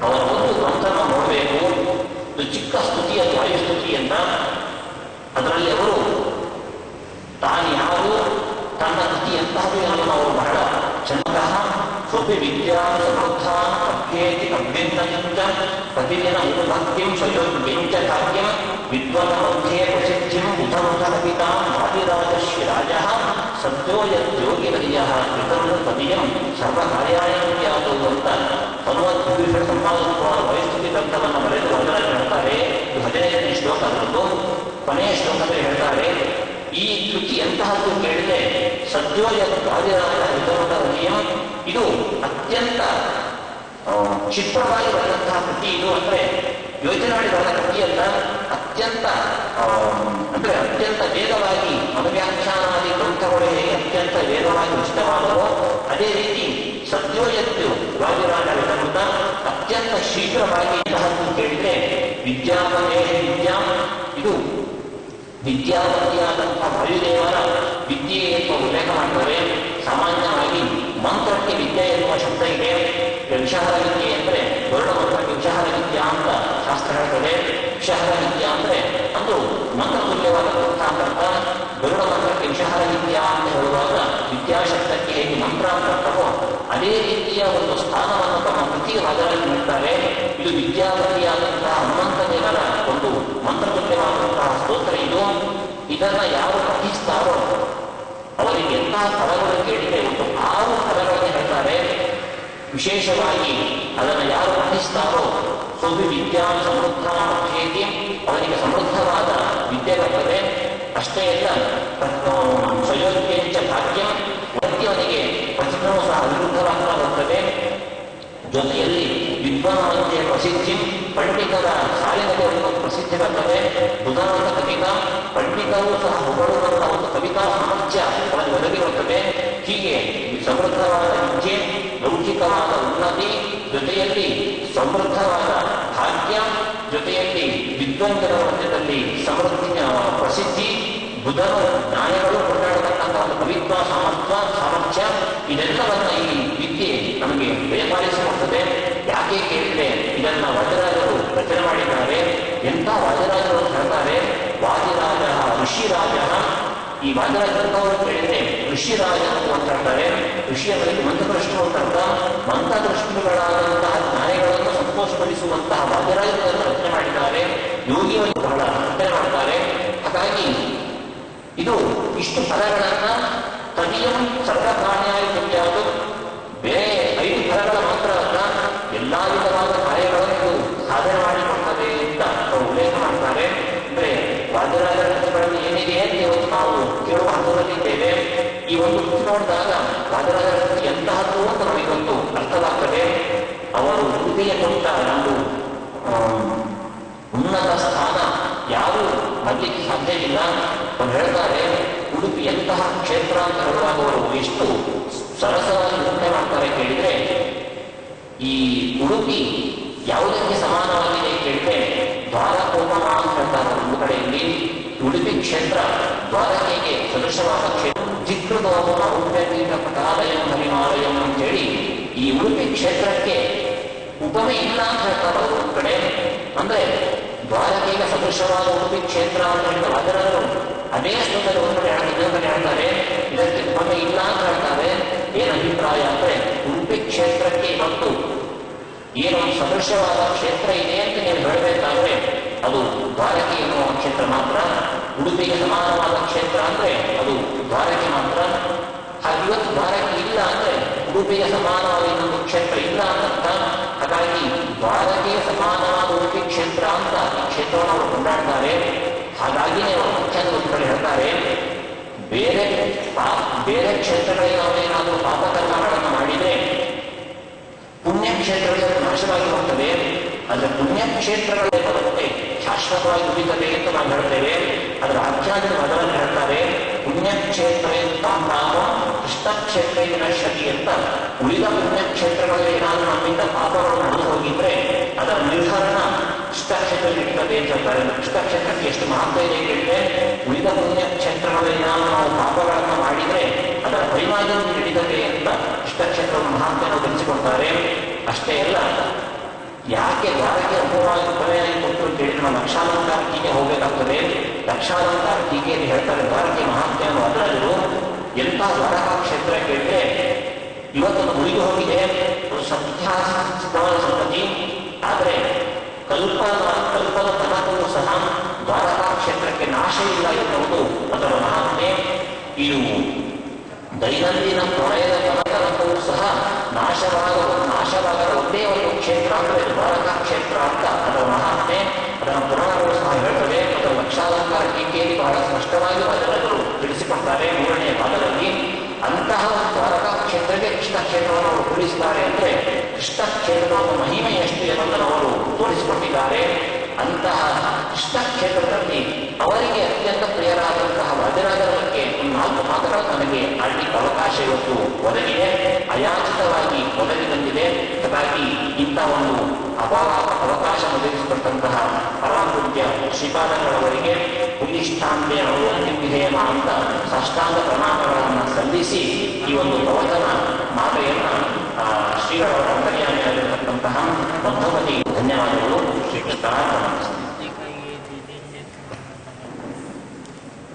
ಅವರ ಒಂದು ಗ್ರಂಥನ ನೋಡಬೇಕು. ಇದು ಚಿಕ್ಕ ಸ್ತುತಿ ಅದು ವಾಯುಸ್ತುತಿ ಅಂತ. ಅದರಲ್ಲಿ ಅವರು ತಾನು ಯಾರು ತನ್ನ ಕೃತಿ ಎಂತಹದ್ದು ಅನ್ನೋದು ಅವರು ಬಹಳ ಚಂದಃ ಸ್ವಪಿ ವಿದ್ಯಾ ಸಮೃದ್ಧ ಅಭ್ಯೇತಿ ಅಭ್ಯಂತ ಪ್ರತಿದಿನ ಉಪಭಕ್ತಿಂ ಸ್ವಯೋಗ್ಯಂಚ ಕಾರ್ಯಂ ವಿದ್ವನ್ ಮಧ್ಯೆ ಪ್ರಸಿದ್ಧಿಂ ಬುಧಮುಖಪಿತಾಂ ವಾದಿರಾಜಶ್ರೀ ರಾಜಃ ಸದ್ಯೋ ಯೋಗಿವರ್ಯಃ ಕೃತಂ ಸರ್ವಕಾರ್ಯಾಯತ್ಯಾದು ಅಂತ ಭಗವದ್ಭೂಷಣ ಸಂಪಾದಕವಾದ ವೈಸ್ತುತಿ ಗ್ರಂಥವನ್ನು ಬರೆದು ಅದರಲ್ಲಿ ಹೇಳ್ತಾರೆ. ಇದು 15ನೇ ಶ್ಲೋಕ. ಅದರದ್ದು ಕೊನೆಯ ಶ್ಲೋಕ ಸದ್ಯೋಜಾದಿರಾಜ ವಿಧವನಿಯಂ ಇದು ಅತ್ಯಂತ ಕ್ಷಿಪ್ರವಾಗಿ ಬರೆದಂತಹ ಕೃತಿ. ಇದು ಅಂದ್ರೆ ಯೋಚನೆ ಮಾಡಿ ಬರೆದ ಕೃತಿಯಲ್ಲ, ಅತ್ಯಂತ ಅತ್ಯಂತ ವೇಗವಾಗಿ ಅನುವ್ಯಾಖ್ಯಾನಾದಿ ಗ್ರಂಥಗಳು ಹೇಗೆ ಅತ್ಯಂತ ವೇಗವಾಗಿ ಇಷ್ಟವಾದವೋ ಅದೇ ರೀತಿ ಸದ್ಯೋಜತ್ತು ವಾದಿರಾಜ ವಿಧವೃತ ಅತ್ಯಂತ ಶೀಘ್ರವಾಗಿ ಇಂತಹದ್ದು ಕೇಳಿದ್ರೆ ವಿದ್ಯಾಪನೇ ವಿದ್ಯಾ ಇದು ವಿದ್ಯಾಪತಿಯಾದಂತಹ ವಾಯುದೇವರ ವಿದ್ಯೆ ಎನ್ನುವ ಉಲ್ಲೇಖ ಮಾಡ್ತಾರೆ. ಸಾಮಾನ್ಯವಾಗಿ ಮಂತ್ರಕ್ಕೆ ವಿದ್ಯೆ ಎನ್ನುವ ಶಬ್ದ ಇದೆ. ವಿಷಹರ ವಿದ್ಯೆ ಅಂದ್ರೆ ಗರುಡ ಮಂತ್ರಕ್ಕೆ ವಿಷಹರ ವಿದ್ಯಾ ಅಂತ ಶಾಸ್ತ್ರ ಹೇಳ್ತದೆ. ವಿಷಹರ ವಿದ್ಯಾ ಅಂದ್ರೆ ಅದು ಮಂತ್ರ ತುಲ್ಯವಾದಂತಹ ಅರ್ಥ. ಗರುಡ ಮಂತ್ರಕ್ಕೆ ವಿಷಹರ ವಿದ್ಯಾ ಅಂತ ಹೇಳುವಾಗ ವಿದ್ಯಾಶಬ್ದಕ್ಕೆ ಹೇಗೆ ಮಂತ್ರ ಅಂತ ಅರ್ಥವೋ ಅದೇ ರೀತಿಯ ಒಂದು ಸ್ಥಾನವನ್ನು ತಮ್ಮ ಕೃತಿಯ ಭಾಗದಲ್ಲಿ ನೀಡ್ತಾರೆ. ಇದು ವಿದ್ಯಾಪತಿಯಾದಂತಹ ಹನುಮಂತ ದೇವರ ಒಂದು ಮಂತ್ರತುಲ್ಯವಾದಂತಹ ಸ್ತೋತ್ರ ಇದು. ಇದನ್ನ ಯಾರು ಪಠಿಸ್ತಾರೋ ಅವರಿಗೆ ಎಂತಹ ಫಲಗಳು ಕೇಳಿದರೆ ಒಂದು 6 ಫಲಗಳನ್ನು ಹೇಳ್ತಾರೆ. ವಿಶೇಷವಾಗಿ ಅದನ್ನು ಯಾರು ಪಠಿಸ್ತಾರೋ ಸೋಭಿ ವಿದ್ಯಾ ಸಮೃದ್ಧ ಅಧ್ಯೇತಿ ಅವರಿಗೆ ಸಮೃದ್ಧವಾದ ವಿದ್ಯೆ ಬರ್ತದೆ. ಅಷ್ಟೇ ಅಲ್ಲ ಸ್ವಯೋಗ್ಯಂಚ ಭಾಗ್ಯಂ ಅವನಿಗೆ ಪ್ರತಿಭೂ ಸಹ ವಿರುದ್ಧವಾಗ್ತಾ ಬರ್ತದೆ. ಜೊತೆಯಲ್ಲಿ ವಿದ್ವಾಂಸತೆಯ ಪ್ರಸಿದ್ಧಿ ಪಂಡಿತರ ಸಾಲಿನಲ್ಲಿ ಒಂದು ಪ್ರಸಿದ್ಧಿ ಬರ್ತದೆ. ಬುಧನಾಥ ಕವಿತಾ ಪಂಡಿತರು ಸಹ ಹೊಗಳುವಂತಹ ಒಂದು ಕವಿತಾ ಸಾಮರ್ಥ್ಯ ಅವರಿಗೆ ಒದಗಿರುತ್ತದೆ. ಹೀಗೆ ಸಮೃದ್ಧವಾದ ವಿದ್ಯೆ, ಲೌಕಿಕವಾದ ಉನ್ನತಿ, ಜೊತೆಯಲ್ಲಿ ಸಮೃದ್ಧವಾದ ಭಾಗ್ಯ, ಜೊತೆಯಲ್ಲಿ ವಿದ್ವಂತರ ಮಧ್ಯದಲ್ಲಿ ಸಮೃದ್ಧಿಯ ಪ್ರಸಿದ್ಧಿ, ಬುಧನು ಜ್ಞಾನಿಗಳು ಕೊಂಡಾಡತಕ್ಕಂತಹ ಒಂದು ಕವಿತ್ವ ಸಾಮರ್ಥ್ಯ ಇದೆಲ್ಲವನ್ನ ಈ ವಿದ್ಯೆ ನಮಗೆ ಬೇಪಾಲಿಸಿಕೊಡ್ತದೆ. ಯಾಕೆ ಕೇಳಿದ್ರೆ ಇದನ್ನ ವಾದಿರಾಜರು ರಚನೆ ಮಾಡಿದ್ದಾರೆ. ಎಂಥ ವಾದಿರಾಜರು ಹೇಳ್ತಾರೆ, ವಾದಿರಾಜ ಋಷಿರಾಜ. ಈ ವಾದಿರಾಜರು ಕೇಳಿದ್ರೆ ಋಷಿರಾಜ ಅಂತ ಹೇಳ್ತಾರೆ. ಋಷಿಯವರಿಗೆ ಮಂತ್ರದೃಷ್ಟಿ ಅಂತ ಅರ್ಥ. ಮಂತ್ರದೃಷ್ಟಿಗಳಾದಂತಹ ಜ್ಞಾನಿಗಳನ್ನು ಸಂತೋಷಪಡಿಸುವಂತಹ ವಾದಿರಾಜರನ್ನು ರಚನೆ ಮಾಡಿದ್ದಾರೆ. ಯೋಗಿಯನ್ನು ಬಹಳ ರಚನೆ ಮಾಡ್ತಾರೆ. ಹಾಗಾಗಿ ಇದು ಇಷ್ಟು ಫಲಗಳನ್ನ ತದಿಯಂ ಸರ್ವಕಾರ್ಯಾಯ ಮುಖ್ಯಾದು ಬೇರೆ 5 ಫಲಗಳ ಮಾತ್ರ ಅಲ್ಲ, ಎಲ್ಲಾ ವಿಧವಾದ ಕಾರ್ಯಗಳನ್ನು ಸಾಧನೆ ಮಾಡಿಕೊಡ್ತದೆ ಅಂತ ಅವರು ಉಲ್ಲೇಖ ಮಾಡ್ತಾರೆ. ಅಂದ್ರೆ ವಾದಿರಾಜರ ಕೃತಿಗಳಲ್ಲಿ ಏನಿದೆ ಅಂತ ಇವತ್ತು ನಾವು ಕೇಳುವ ಹಂತದಲ್ಲಿದ್ದೇವೆ. ಈ ಒಂದು ಕೃತಿ ನೋಡಿದಾಗ ವಾದಿರಾಜರ ಕೃತಿ ಎಂತಹದ್ದು ಅಂತ ನಮಗೊಂದು ಅರ್ಥವಾಗ್ತದೆ. ಅವರು ಕೃತಿಯ ಕೊಟ್ಟ ಒಂದು ಉನ್ನತ ಸ್ಥಾನ ಯಾರು ಬರ್ಲಿಕ್ಕೆ ಸಾಧ್ಯವಿಲ್ಲ. ಅವರು ಹೇಳ್ತಾರೆ, ಉಡುಪಿ ಎಂತಹ ಕ್ಷೇತ್ರ ಅಂತ ಹೇಳುವಾಗ ಅವರು ಎಷ್ಟು ಸರಸವಾಗಿ ನಿರ್ಣಯ ಮಾಡ್ತಾರೆ ಕೇಳಿದ್ರೆ, ಈ ಉಡುಪಿ ಯಾವುದಕ್ಕೆ ಸಮಾನವಾಗಿದೆ ಕೇಳಿದ್ರೆ ದ್ವಾರಕೋಪಮ ಅಂತ ಹೇಳ್ತಾರೆ. ಒಂದು ಕಡೆಯಲ್ಲಿ ಉಡುಪಿ ಕ್ಷೇತ್ರ ದ್ವಾರಕೆಗೆ ಸದೃಶವಾದ ಕ್ಷೇತ್ರ. ಜಿಕೃತೋಮ ಉಪೇತ ಪಟಾಲಯಂ ಹರಿಮಾಲಯಂ ಅಂತೇಳಿ ಈ ಉಡುಪಿ ಕ್ಷೇತ್ರಕ್ಕೆ ಉಪಮೆ ಇಲ್ಲ ಅಂತ ಹೇಳ್ತಾರೆ ಅವರು. ಒಂದು ಕಡೆ ಅಂದ್ರೆ ದ್ವಾರಕೆಗೆ ಸದೃಶವಾದ ಉಡುಪಿ ಕ್ಷೇತ್ರ ಅಂತ ಹೇಳಿದ ವಾದರರು ಅದೇ ಶ್ಲೋಕದ ಒಂದು ಕಡೆ ಹೇಳ್ತಾರೆ, ಇದಕ್ಕೆ ಉಪಮೆ ಇಲ್ಲ ಅಂತ ಹೇಳ್ತಾರೆ. ಏನು ಅಭಿಪ್ರಾಯ ಅಂದ್ರೆ ಉಡುಪಿ ಕ್ಷೇತ್ರಕ್ಕೆ ಇವತ್ತು ಏನು ಸದೃಶವಾದ ಕ್ಷೇತ್ರ ಇದೆ ಅಂತ ನೀವು ಹೇಳಬೇಕಾದ್ರೆ ಅದು ದ್ವಾರಕೆ ಎನ್ನುವ ಕ್ಷೇತ್ರ ಮಾತ್ರ. ಉಡುಪಿಗೆ ಸಮಾನವಾದ ಕ್ಷೇತ್ರ ಅಂದ್ರೆ ಅದು ದ್ವಾರಕೆ ಮಾತ್ರ. ಹಾಗೆ ಇವತ್ತು ದ್ವಾರಕೆ ಇಲ್ಲ ಅಂದ್ರೆ ಉಡುಪಿಗೆ ಸಮಾನವಾದ ಇನ್ನೊಂದು ಕ್ಷೇತ್ರ ಇಲ್ಲ ಅಂತ. ಹಾಗಾಗಿ ದ್ವಾರಕೆಗೆ ಸಮಾನವಾದ ಉಡುಪಿ ಕ್ಷೇತ್ರ ಅಂತ ಈ ಕ್ಷೇತ್ರವನ್ನು ಅವರು ಕೊಂಡಾಡ್ತಾರೆ. ಹಾಗಾಗಿನೇ ಅವರು ಮುಖ್ಯದ ಒಂದು ಕಡೆ ಹೇಳ್ತಾರೆ, ಬೇರೆ ಕ್ಷೇತ್ರಗಳಿಗೆ ನಾವೇನಾದರೂ ಪಾಪಕರ್ಮಗಳನ್ನು ಮಾಡಿದರೆ ಪುಣ್ಯಕ್ಷೇತ್ರಗಳಿಗೆ ನಾಶವಾಗಿ ಹೋಗ್ತದೆ. ಅದರ ಪುಣ್ಯಕ್ಷೇತ್ರಗಳೇ ಬರುತ್ತೆ ಶಾಶ್ವತವಾಗಿ ಉಳಿತದೆ ಅಂತ ನಾವು ಹೇಳ್ತೇವೆ. ಅದರ ಆಧ್ಯಾತ್ಮಿಕ ಮೊದಲನ್ನು ಹೇಳ್ತಾರೆ, ಪುಣ್ಯಕ್ಷೇತ್ರ ಪಾಪ ಕೃಷ್ಣಕ್ಷೇತ್ರ ನಶ್ಯತಿ ಅಂತ. ಉಳಿದ ಪುಣ್ಯಕ್ಷೇತ್ರಗಳಲ್ಲಿ ಏನಾದರೂ ನಮ್ಮಿಂದ ಪಾಪಗಳು ನಡೆದು ಹೋಗಿದ್ರೆ ಅದರ ನಿರ್ಧಾರಣ ಕೃಷ್ಣಕ್ಷೇತ್ರದಲ್ಲಿ ಇರ್ತದೆ ಅಂತ ಹೇಳ್ತಾರೆ. ಕೃಷ್ಣಕ್ಷೇತ್ರಕ್ಕೆ ಎಷ್ಟು ಮಹತ್ವ ಇದೆ ಕೇಳಿದ್ರೆ, ಉಳಿದ ಪುಣ್ಯಕ್ಷೇತ್ರಗಳಲ್ಲಿ ನಾವು ಪಾಪಗಳನ್ನು ಮಾಡಿದ್ರೆ ಅದರ ಪರಿಮಾಣ ಹಿಡಿತದೆ ಅಂತ ಕೃಷ್ಣಕ್ಷೇತ್ರದ ಮಹತ್ವವನ್ನು ತಿಳಿಸಿಕೊಡ್ತಾರೆ. ಅಷ್ಟೇ ಅಲ್ಲ, ಯಾಕೆ ದ್ವಾರಕೆ ಉಪಮೆಯಾಗಿ ಕೊಟ್ಟು ಅಂತ ಹೇಳಿದ್ರೆ ನಾವು ಲಕ್ಷಾಲಂಕಾರ ಟೀಕೆ ಹೋಗಬೇಕಾಗ್ತದೆ. ಲಕ್ಷಾಲಂಕಾರ ಟೀಕೆಯಲ್ಲಿ ಹೇಳ್ತಾರೆ ದ್ವಾರಕೆ ಮಹಾತ್ಮೆಯನ್ನು. ಅದರಲ್ಲೂ ಎಂಥ ದ್ವಾರಕಾ ಕ್ಷೇತ್ರ ಕೇಳಿದ್ರೆ ಇವತ್ತೊಂದು ಮುಳುಗಿ ಹೋಗಿದೆ, ಒಂದು ಸತ್ಯಾಸಿದ್ಧವಾದ ಸಂಗತಿ. ಆದರೆ ಕಲ್ಪದ ತನಕವೂ ಸಹ ದ್ವಾರಕಾ ಕ್ಷೇತ್ರಕ್ಕೆ ನಾಶ ಇಲ್ಲ ಎನ್ನುವುದು ಅದರ ಮಹಾತ್ಮೆ. ಇದು ದೈನಂದಿನ ಪ್ರಳಯದ ತನಕವೂ ಸಹ ನಾಶವಾಗದ ಒಂದೇ ಒಂದು ಕ್ಷೇತ್ರ ಅಂದರೆ ದ್ವಾರಕಾ ಕ್ಷೇತ್ರ ಅಂತ ಅದರ ಮಹಾತ್ಮೆ. ಅದರ ಪುರಾಣಗಳು ಸಹ ಹೇಳ್ತದೆ. ಅದರ ಲಕ್ಷಾಲಂಕಾರ ಟೀಕೆಯಲ್ಲಿ ಬಹಳ ಸ್ಪಷ್ಟವಾಗಿ ಅದರಲ್ಲೂ ತಿಳಿಸಿಕೊಡ್ತಾರೆ 3ನೇ ಭಾಗದಲ್ಲಿ. ತೋರಿಸಿದ್ದಾರೆ ಅಂದರೆ ಕೃಷ್ಣ ಕ್ಷೇತ್ರದ ಮಹಿಮೆ ಎಷ್ಟು ಎಂಬುದನ್ನು ಅವರು ತೋರಿಸಿಕೊಟ್ಟಿದ್ದಾರೆ. ಅಂತಹ ಕೃಷ್ಣ ಕ್ಷೇತ್ರದಲ್ಲಿ ಅವರಿಗೆ ಅತ್ಯಂತ ಪ್ರಿಯರಾದಂತಹ ವಾದಿರಾಜರ ಬಗ್ಗೆ 4 ಮಾತುಗಳು ನನಗೆ ಆಡಲಿಕ್ಕೆ ಅವಕಾಶ ಇವತ್ತು ಒದಗಿದೆ, ಅಯಾಚಿತವಾಗಿ ಒದಗಿ ಬಂದಿದೆ. ಹಾಗಾಗಿ ಇಂಥ ಒಂದು ಅಪಾರ ಅವಕಾಶ ಒದಗಿಸಿಕೊಟ್ಟಂತಹ ಪರಮಪೂಜ್ಯ ಶ್ರೀಪಾದಂಗಳವರಿಗೆ ಉದಿಷ್ಠಾಂತೆ ವಿಧೇಯಮ ಅಂತ ಸಾಷ್ಟಾಂಗ ಪ್ರಣಾಮಗಳನ್ನು ಸಲ್ಲಿಸಿ ಈ ಒಂದು ಪ್ರವಚನ ಮಾತೆಯನ್ನ ಶ್ರೀಗಳ ಅಂತರ್ಯಾಮಿಯಾಗಿರತಕ್ಕಂತಹ ಮಧ್ವಮತಿ ಧನ್ಯವಾದಗಳು. ಶ್ರೀಕೃಷ್ಣ.